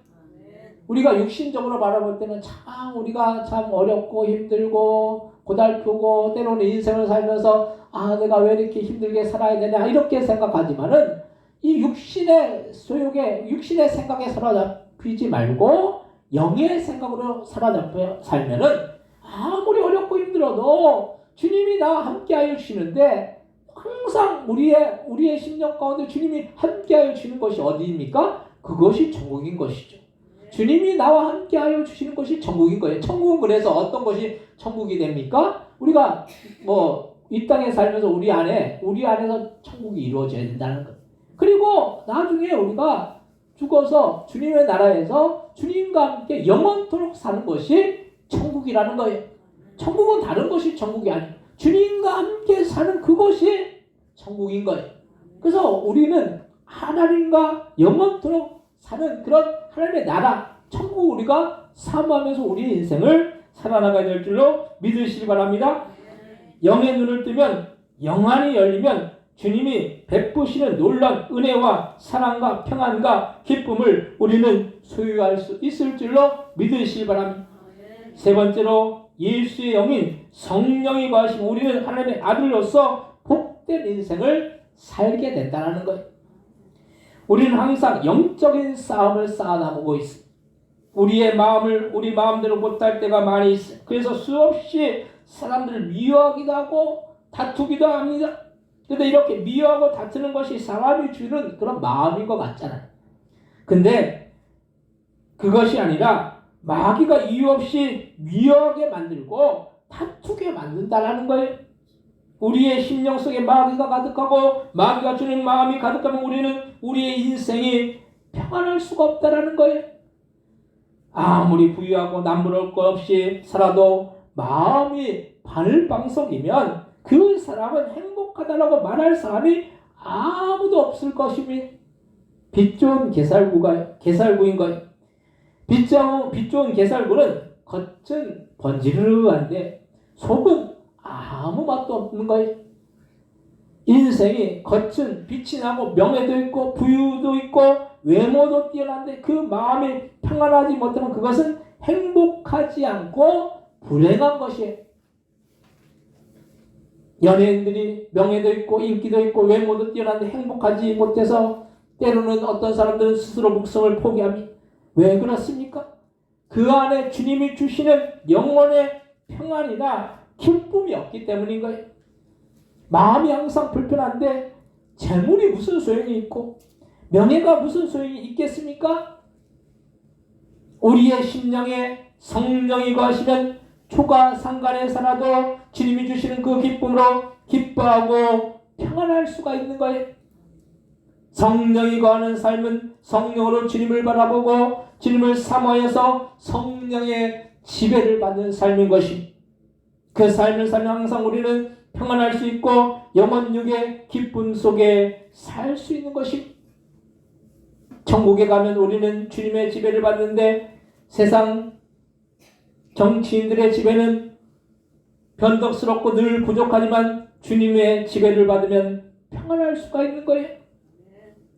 우리가 육신적으로 바라볼 때는 참 우리가 참 어렵고 힘들고 고달프고 때로는 인생을 살면서 내가 왜 이렇게 힘들게 살아야 되냐 이렇게 생각하지만은 이 육신의 소욕에 육신의 생각에 사로잡히지 말고 영의 생각으로 사로잡혀 살면은 아무리 어렵고 힘들어도 주님이 나와 함께하여 주시는데 항상 우리의 심령 가운데 주님이 함께하여 주는 것이 어디입니까? 그것이 천국인 것이죠. 주님이 나와 함께하여 주시는 것이 천국인 거예요. 천국은 그래서 어떤 것이 천국이 됩니까? 우리가 뭐 이 땅에 살면서 우리 안에서 천국이 이루어져야 된다는 거예요. 그리고 나중에 우리가 죽어서 주님의 나라에서 주님과 함께 영원토록 사는 것이 천국이라는 거예요. 천국은 다른 것이 천국이 아니에요. 주님과 함께 사는 그것이 천국인 거예요. 그래서 우리는 하나님과 영원토록 사는 그런 하나님의 나라, 천국 우리가 사모하면서 우리의 인생을 살아나가야 될 줄로 믿으시기 바랍니다. 영의 눈을 뜨면, 영안이 열리면 주님이 베푸시는 놀라운 은혜와 사랑과 평안과 기쁨을 우리는 소유할 수 있을 줄로 믿으시기 바랍니다. 세 번째로 예수의 영인 성령이 거하시면 우리는 하나님의 아들로서 복된 인생을 살게 된다는 거예요. 우리는 항상 영적인 싸움을 쌓아나가고 있습니다. 우리의 마음을 우리 마음대로 못할 때가 많이 있어요. 그래서 수없이 사람들을 미워하기도 하고 다투기도 합니다. 근데 이렇게 미워하고 다투는 것이 사람이 주는 그런 마음인 것 같잖아요. 근데 그것이 아니라 마귀가 이유 없이 미워하게 만들고 다투게 만든다라는 거예요. 우리의 심령 속에 마귀가 가득하고 마귀가 주는 마음이 가득하면 우리는 우리의 인생이 평안할 수가 없다라는 거예요. 아무리 부유하고 남부러울 것 없이 살아도 마음이 바늘방석이면 그 사람은 행복하다라고 말할 사람이 아무도 없을 것입니다. 빛 좋은 게살구인 거예요. 빛 좋은 게살구는 겉은 번지르르한데 속은 아무 맛도 없는 거예요. 인생이 겉은 빛이 나고 명예도 있고 부유도 있고 외모도 뛰어난데 그 마음이 평안하지 못하면 그것은 행복하지 않고 불행한 것이에요. 연예인들이 명예도 있고 인기도 있고 외모도 뛰어난데 행복하지 못해서 때로는 어떤 사람들은 스스로 목숨을 포기합니다. 왜 그렇습니까? 그 안에 주님이 주시는 영혼의 평안이나 기쁨이 없기 때문인 거예요. 마음이 항상 불편한데 재물이 무슨 소용이 있고 명예가 무슨 소용이 있겠습니까? 우리의 심령에 성령이 거하시면 초가 상간에 살아도 주님이 주시는 그 기쁨으로 기뻐하고 평안할 수가 있는 거예요. 성령이 거하는 삶은 성령으로 주님을 바라보고 주님을 사모해서 성령의 지배를 받는 삶인 것입니다. 그 삶을 살면 항상 우리는 평안할 수 있고 영원육의 기쁨 속에 살 수 있는 것입니다. 천국에 가면 우리는 주님의 지배를 받는데 세상 정치인들의 지배는 변덕스럽고 늘 부족하지만 주님의 지배를 받으면 평안할 수가 있는 거예요.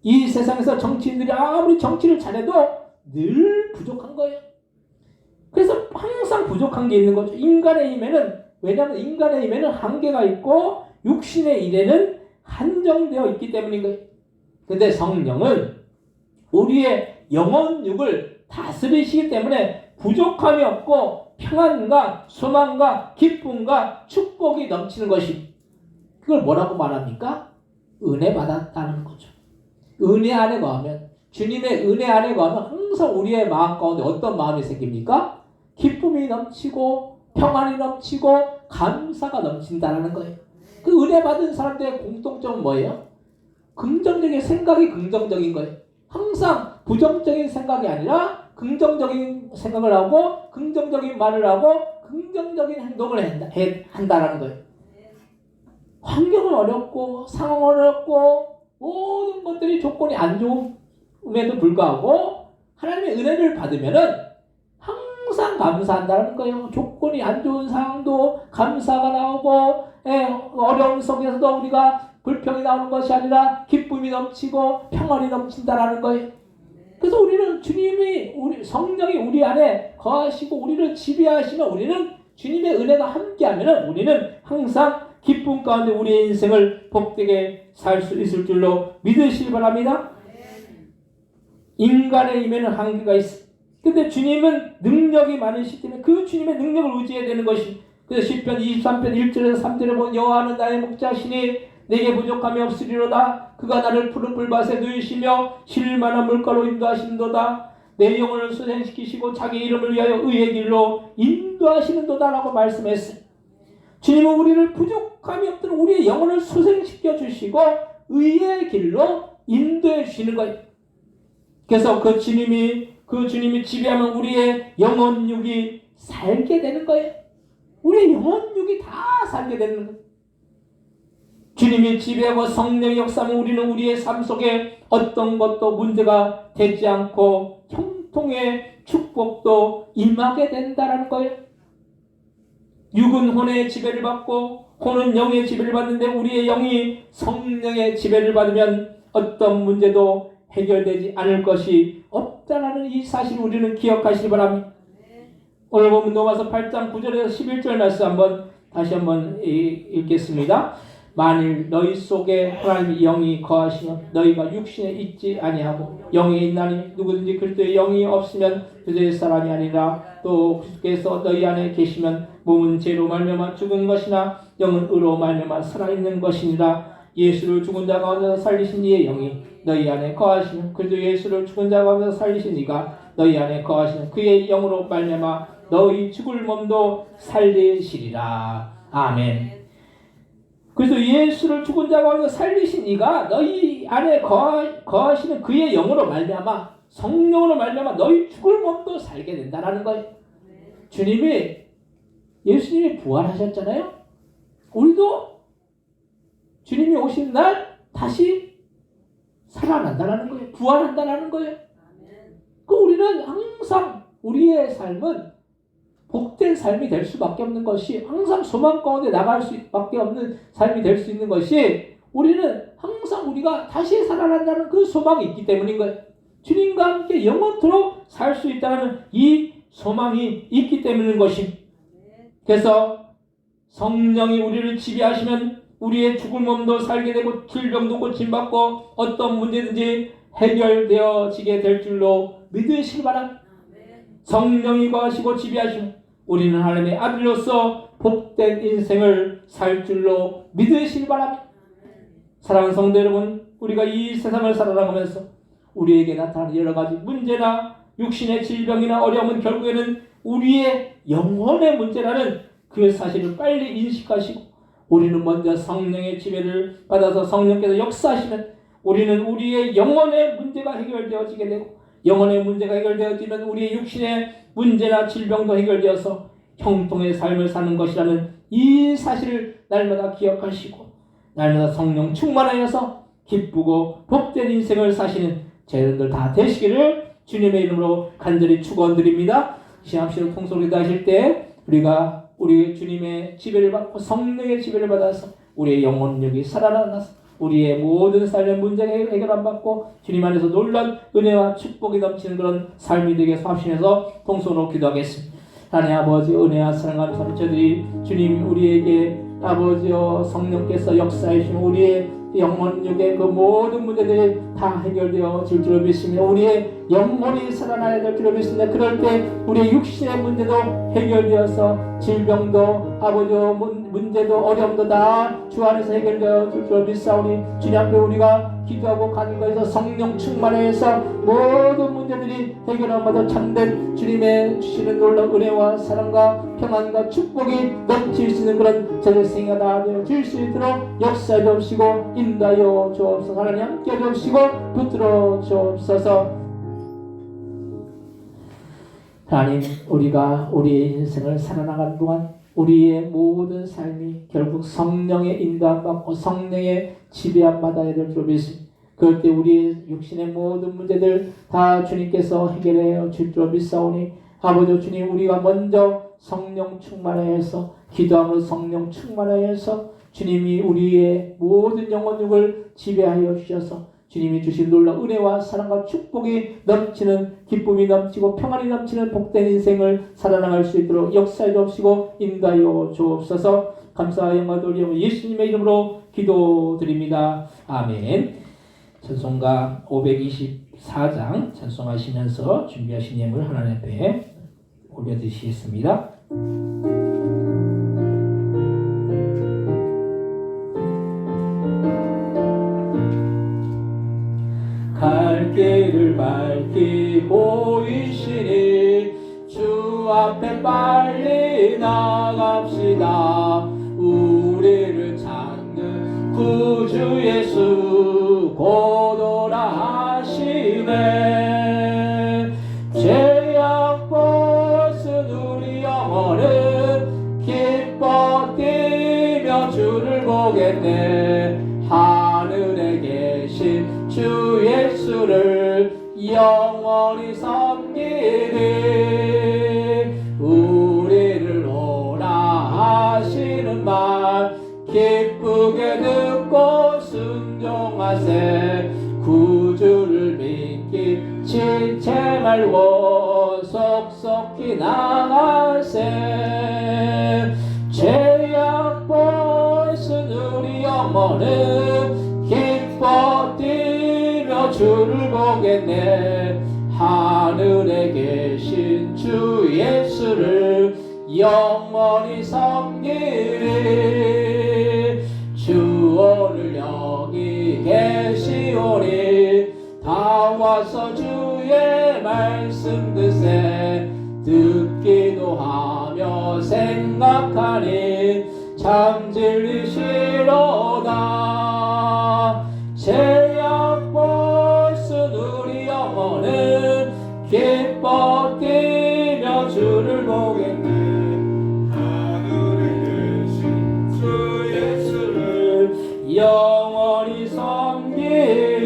이 세상에서 정치인들이 아무리 정치를 잘해도 늘 부족한 거예요. 그래서 항상 부족한 게 있는 거죠. 인간의 힘에는, 왜냐하면 인간의 힘에는 한계가 있고 육신의 일에는 한정되어 있기 때문인 거예요. 근데 성령은 우리의 영혼육을 다스리시기 때문에 부족함이 없고 평안과 소망과 기쁨과 축복이 넘치는 것입니다. 그걸 뭐라고 말합니까? 은혜 받았다는 거죠. 은혜 안에 거하면, 주님의 은혜 안에 거하면 항상 우리의 마음 가운데 어떤 마음이 생깁니까? 기쁨이 넘치고 평안이 넘치고 감사가 넘친다는 거예요. 그 은혜 받은 사람들의 공통점은 뭐예요? 긍정적인 생각이 긍정적인 거예요. 항상 부정적인 생각이 아니라 긍정적인 생각을 하고 긍정적인 말을 하고 긍정적인 행동을 한다는 거예요. 환경은 어렵고 상황은 어렵고 모든 것들이 조건이 안 좋음에도 불구하고 하나님의 은혜를 받으면은 항상 감사한다는 거예요. 조건이 안 좋은 상황도 감사가 나오고 어려움 속에서도 우리가 불평이 나오는 것이 아니라 기쁨이 넘치고 평안이 넘친다라는 거예요. 그래서 우리는 주님이 성령이 우리 안에 거하시고 우리를 지배하시면 우리는 주님의 은혜가 함께하면 우리는 항상 기쁨 가운데 우리의 인생을 복되게 살 수 있을 줄로 믿으시기 바랍니다. 인간의 힘에는 한계가 있습니다. 근데 주님은 능력이 많으시기 때문에 그 주님의 능력을 의지해야 되는 것이, 그래서 시편 23편 1절에서 3절에 보면 여호와는 나의 목자시니 내게 부족함이 없으리로다. 그가 나를 푸른 풀밭에 누이시며 쉴 만한 물가로 인도하신도다. 내 영혼을 소생시키시고 자기 이름을 위하여 의의 길로 인도하시는도다라고 말씀했어요. 주님은 우리를 부족함이 없도록 우리의 영혼을 소생시켜 주시고 의의 길로 인도해 주시는 거예요. 그래서 그 주님이 지배하면 우리의 영혼육이 살게 되는 거예요. 우리의 영혼육이 다 살게 되는 거예요. 주님이 지배하고 성령의 역사하면 우리는 우리의 삶 속에 어떤 것도 문제가 되지 않고 형통의 축복도 임하게 된다는 거예요. 육은 혼의 지배를 받고 혼은 영의 지배를 받는데 우리의 영이 성령의 지배를 받으면 어떤 문제도 해결되지 않을 것이 없다라는 이 사실을 우리는 기억하시기 바랍니다. 오늘 보면 로마서 8장 9절에서 11절 말씀 다시 한번 읽겠습니다. 만일 너희 속에 하나님의 영이 거하시면 너희가 육신에 있지 아니하고 영에 있나니 누구든지 그리스도의 영이 없으면 그리스도의 사람이 아니라 또 그리스도께서 너희 안에 계시면 몸은 죄로 말미암아 죽은 것이나 영은 의로 말미암아 살아있는 것이니라. 예수를 죽은 자 가운데서 살리신 이의 영이 너희 안에 거하시면 그리스도 예수를 죽은 자 가운데서 살리신 이가 너희 안에 거하시면 그의 영으로 말미암아 너희 죽을 몸도 살리시리라. 아멘. 그래서 예수를 죽은 자 가운데 살리신 이가 너희 안에 거하시는 그의 영으로 말미암아 성령으로 말미암아 너희 죽을 몸도 살게 된다라는 거예요. 예수님이 부활하셨잖아요. 우리도 주님이 오신 날 다시 살아난다라는 거예요. 부활한다라는 거예요. 우리는 항상 우리의 삶은 복된 삶이 될 수밖에 없는 것이 항상 소망 가운데 나갈 수밖에 없는 삶이 될 수 있는 것이 우리는 항상 우리가 다시 살아난다는 그 소망이 있기 때문인 거예요. 주님과 함께 영원토록 살 수 있다는 이 소망이 있기 때문인 것입니다. 그래서 성령이 우리를 지배하시면 우리의 죽을 몸도 살게 되고 질병도 고침받고 어떤 문제든지 해결되어지게 될 줄로 믿으시기 바랍니다. 성령이 거하시고 지배하시면 우리는 하나님의 아들로서 복된 인생을 살 줄로 믿으시기 바랍니다. 사랑하는 성도 여러분, 우리가 이 세상을 살아가면서 우리에게 나타나는 여러 가지 문제나 육신의 질병이나 어려움은 결국에는 우리의 영혼의 문제라는 그 사실을 빨리 인식하시고 우리는 먼저 성령의 지배를 받아서 성령께서 역사하시면 우리는 우리의 영혼의 문제가 해결되어지게 되고 영혼의 문제가 해결되어지면 우리의 육신의 문제나 질병도 해결되어서 형통의 삶을 사는 것이라는 이 사실을 날마다 기억하시고 날마다 성령 충만하여서 기쁘고 복된 인생을 사시는 저희들 다 되시기를 주님의 이름으로 간절히 축원드립니다. 시험시로 통솔기도 하실 때 우리가 우리 주님의 지배를 받고 성령의 지배를 받아서 우리의 영혼력이 살아나서 우리의 모든 삶의 문제가 해결 안 받고 주님 안에서 놀라운 은혜와 축복이 넘치는 그런 삶이 되게 해서 합심해서 통성으로 기도하겠습니다. 하나님 아버지 은혜와 사랑하는 저들이 주님 우리에게 아버지여 성령께서 역사해 주신 우리의 영혼력의 그 모든 문제들이 다 해결되어질 줄로 믿습니다. 우리의 영혼이 살아나야 될 줄로 믿습니다. 그럴 때 우리의 육신의 문제도 해결되어서 질병도 아버지여 문제도 어려움도 다 주 안에서 해결되어질 줄로 믿사오니 주님 앞에 우리가 기도하고 가는 것에서 성령 충만해서 모든 문제들이 해결함마다 참된 주님의 주시는 놀라운 은혜와 사랑과 평안과 축복이 넘칠 수 있는 그런 저의 생애가 다 되어질 수 있도록 역사해 주옵시고 인도하여 주옵소서. 하나님 함께 주옵시고 붙들어 주옵소서. 하나님 우리가 우리의 인생을 살아나가는 동안 우리의 모든 삶이 결국 성령의 인도함 받고 성령의 지배함 받아야 될 줄 믿습니다. 그럴 때 우리의 육신의 모든 문제들 다 주님께서 해결해 줄 줄 믿사오니 아버지 주님 우리가 먼저 성령 충만하여서 기도함으로 성령 충만하여서 주님이 우리의 모든 영혼육을 지배하여 주셔서 주님이 주신 놀라운 은혜와 사랑과 축복이 넘치는 기쁨이 넘치고 평안이 넘치는 복된 인생을 살아나갈 수 있도록 역사해 주옵시고 인도하여 주옵소서. 감사와 영광을 돌리며 예수님의 이름으로 기도드립니다. 아멘. 찬송가 524장 찬송하시면서 준비하신 예물 하나님 앞에 올려드리시겠습니다. 갈 길을 밝히고 보이시니 주 앞에 빨리 나갑시다. 우리를 찾는 구주 예수 곧 오라 하시네. 죄악 벗은 우리 영혼은 기뻐 뛰며 주를 보겠네. 하늘에 계신 주 예수를 영원히 섬기리. 우리를 오라 하시는 말 기쁘게 듣고 순종하세. 구주를 믿기 지체 말고 속속히 나가세. 죄악 벗은 우리 영혼은 기뻐 뛰며 주를 보겠네. 하늘에 계신 주 예수를 영원히 섬기리. 주 오늘 여기 계시오니 다 와서 주의 말씀 듣세. 듣기도 하며 생각하니 참 진리시로다. 죄악 벗은 우리 영혼은 기뻐 뛰며 주를 보겠네. 하늘에 계신 주 예수를 영원히 섬기리.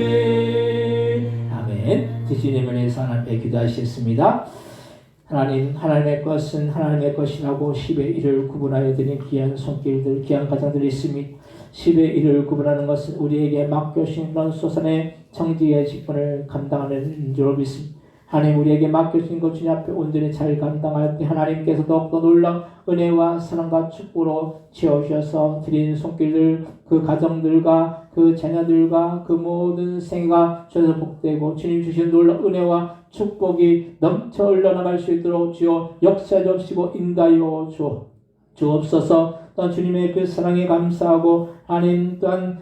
아멘. 주님을 위해서 하나님 앞에 기도하시겠습니다. 하나님, 하나님의 것은 하나님의 것이라고 10의 1을 구분하여 드린 귀한 손길들, 귀한 가정들이 있습니다. 10의 1을 구분하는 것은 우리에게 맡겨주신 그런 소산의 정직의 직분을 감당하는 줄로 믿습니다. 하나님, 우리에게 맡겨주신 것 주님 앞에 온전히 잘 감당할 때 하나님께서 더욱더 놀라운 은혜와 사랑과 축복으로 채워주셔서 드린 손길들, 그 가정들과 그 자녀들과 그 모든 생애가 주셔서 복되고 주님 주신 놀라운 은혜와 축복이 넘쳐 흘러나갈 수 있도록 주여 역사해 주시고 인도하여 주옵소서. 또한 주님의 그 사랑에 감사하고 하나님 또한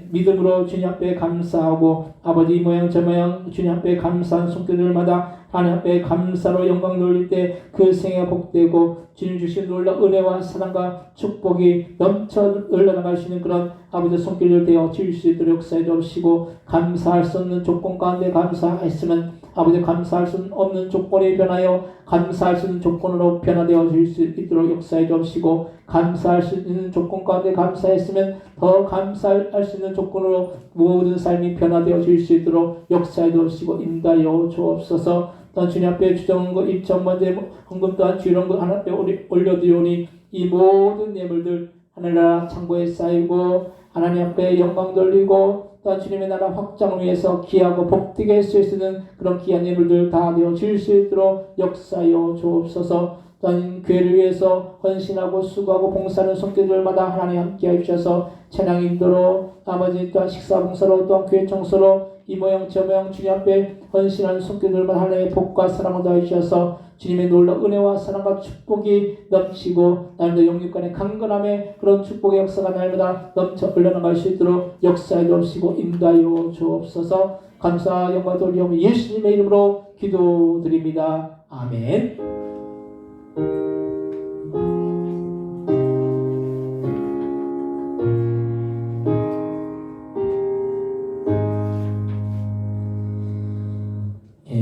믿음으로 주님 앞에 감사하고 아버지 이 모양 저 모양 주님 앞에 감사한 손길들마다 하나님 앞에 감사로 영광 돌릴 때 그 생애가 복되고 주님 주신 놀라운 은혜와 사랑과 축복이 넘쳐 흘러나갈 수 있는 그런 아버지 손길들 되어 질 수 있도록 역사해 주시고 감사할 수 없는 조건 가운데 감사했으면 아버지 감사할 수 없는 조건에 변하여 감사할 수 있는 조건으로 변화되어 질 수 있도록 역사해 주시고 감사할 수 있는 조건 가운데 감사했으면 더 감사할 수 있는 조건으로 모든 삶이 변화되어 질 수 있도록 역사해 주시고 인도하여 주옵소서. 또한 주님 앞에 주정헌금 입천번제 헌금 또한 주일헌금 하나님 앞에 올려드리오니 이 모든 예물들 하늘나라 창고에 쌓이고 하나님 앞에 영광 돌리고 또한 주님의 나라 확장을 위해서 귀하고 복되게 쓸 수 있는 그런 귀한 예물들 다 되어질 수 있도록 역사하여 주옵소서. 또한 교회를 위해서 헌신하고 수고하고 봉사하는 손길들마다 하나님 함께해 주셔서 찬양 인도로 아버지 또한 식사 봉사로 또한 교회 청소로 이 모양 저 모양 주님 앞에 헌신하는 손길들마다 하나님의 복과 사랑을 더해 주셔서 주님의 놀라운 은혜와 사랑과 축복이 넘치고 날마다 영육간의 강건함의 그런 축복의 역사가 날마다 넘쳐 흘러나갈 수 있도록 역사해 주옵시고 인도하여 주옵소서. 감사 영광 돌리오며 예수님의 이름으로 기도드립니다. 아멘.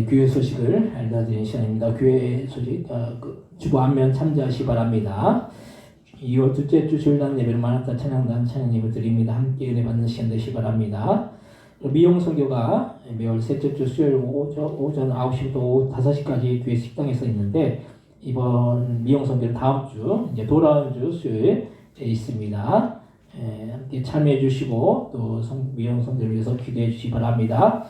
교회 소식을 알려드리는 시간입니다. 교회 소식 주보 안면 참조하시기 바랍니다. 2월 둘째 주 주일당 예배를 만났다 찬양단 찬양 예배 드립니다. 함께 은혜 받는 시간 되시기 바랍니다. 미용 선교가 매월 셋째 주 수요일 오전 9시부터 오후 5시까지 교회 식당에서 있는데 이번 미용 선교는 다음 주 이제 돌아온 주 수요일에 있습니다. 함께 참여해 주시고 또 미용 선교를 위해서 기도해 주시기 바랍니다.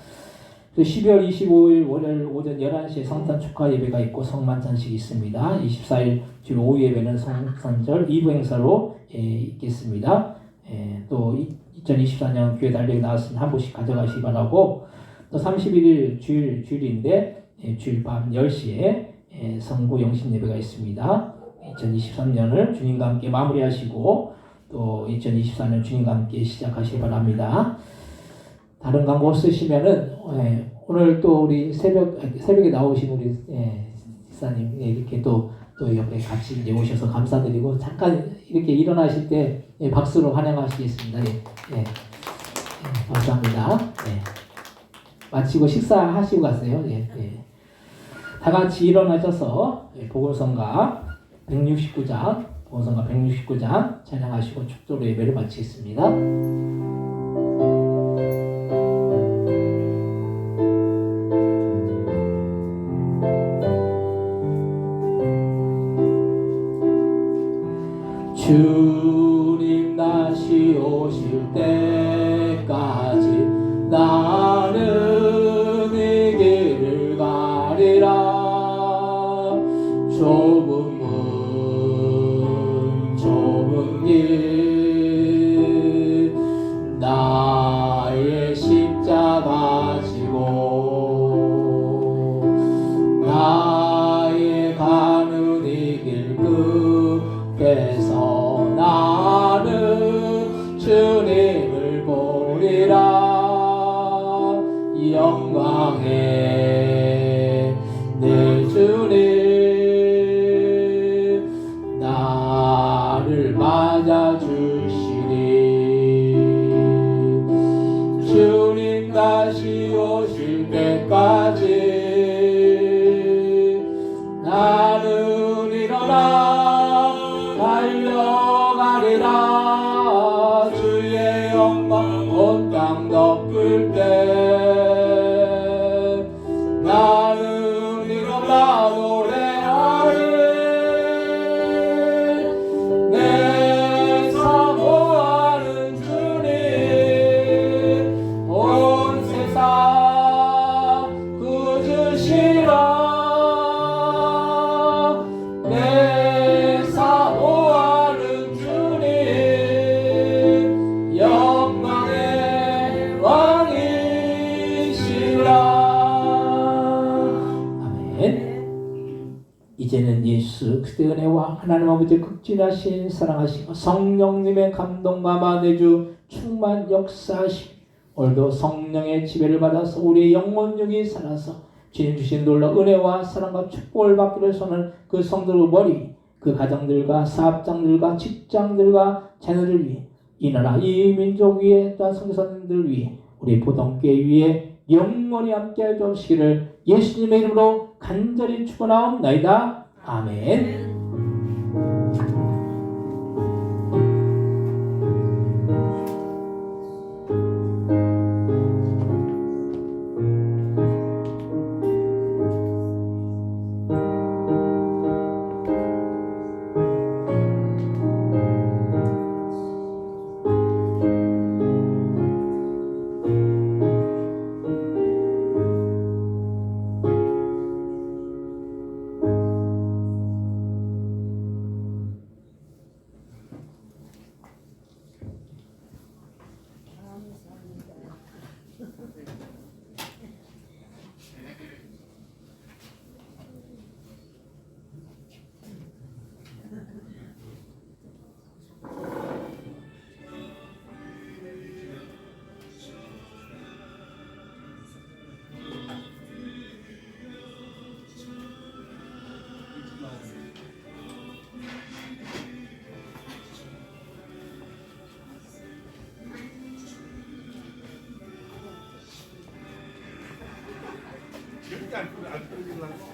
12월 25일 월요일 오전 11시에 성탄 축하 예배가 있고 성만찬식이 있습니다. 24일 주일 오후 예배는 성탄절 2부 행사로 있겠습니다. 또 2024년 교회 달력이 나왔으면 한 부씩 가져가시기 바라고 또 31일 주일인데 주일 밤 10시에 성구 영신 예배가 있습니다. 2023년을 주님과 함께 마무리하시고 또 2024년 주님과 함께 시작하시기 바랍니다. 다른 광고 없으시면은 오늘 또 우리 새벽에 나오신 우리 집사님 이렇게 또 옆에 같이 이제 오셔서 감사드리고 잠깐 이렇게 일어나실 때 박수로 환영하시겠습니다. 감사합니다. 마치고 식사하시고 가세요. 다 같이 일어나셔서 복음성가 169장 찬양하시고 축도로 예배를 마치겠습니다. 주님 다시 오실 때까지 나는 이 길을 가리라. 좁은 길 나의 십자가 지고 나의 가는 이 길 끝에서 나는 주님을 보리라. 영광의 내 주님 나를 맞아주시리. 주님 다시 오실 때까지 나는 일어나 달려가리라. 주의 영광 온 땅 덮을 때 나는 일어나 노래하리. 내 사모하는 주님 온 세상 꾸짖으시라. 내 사모하는 주님 영광의 왕이시라. 아멘. 이제는 예수 그리스도의 은혜와 하나님 아버지의 극진하신 사랑하시고 성령님의 감동과 내주 충만 역사하시고 오늘도 성령의 지배를 받아서 우리의 영혼력이 살아서 주님 주신 놀라운 은혜와 사랑과 축복을 받기를 소원하는 그 성도의 머리, 그 가정들과 사업장들과 직장들과 자녀들 위해 이 나라 이 민족 위에 또한 성도사님들 위해 우리 보동교회 위에 영원히 함께해 주시기를 예수님의 이름으로 간절히 축원하옵나이다. 아멘. 이렇게 안 끌리려고.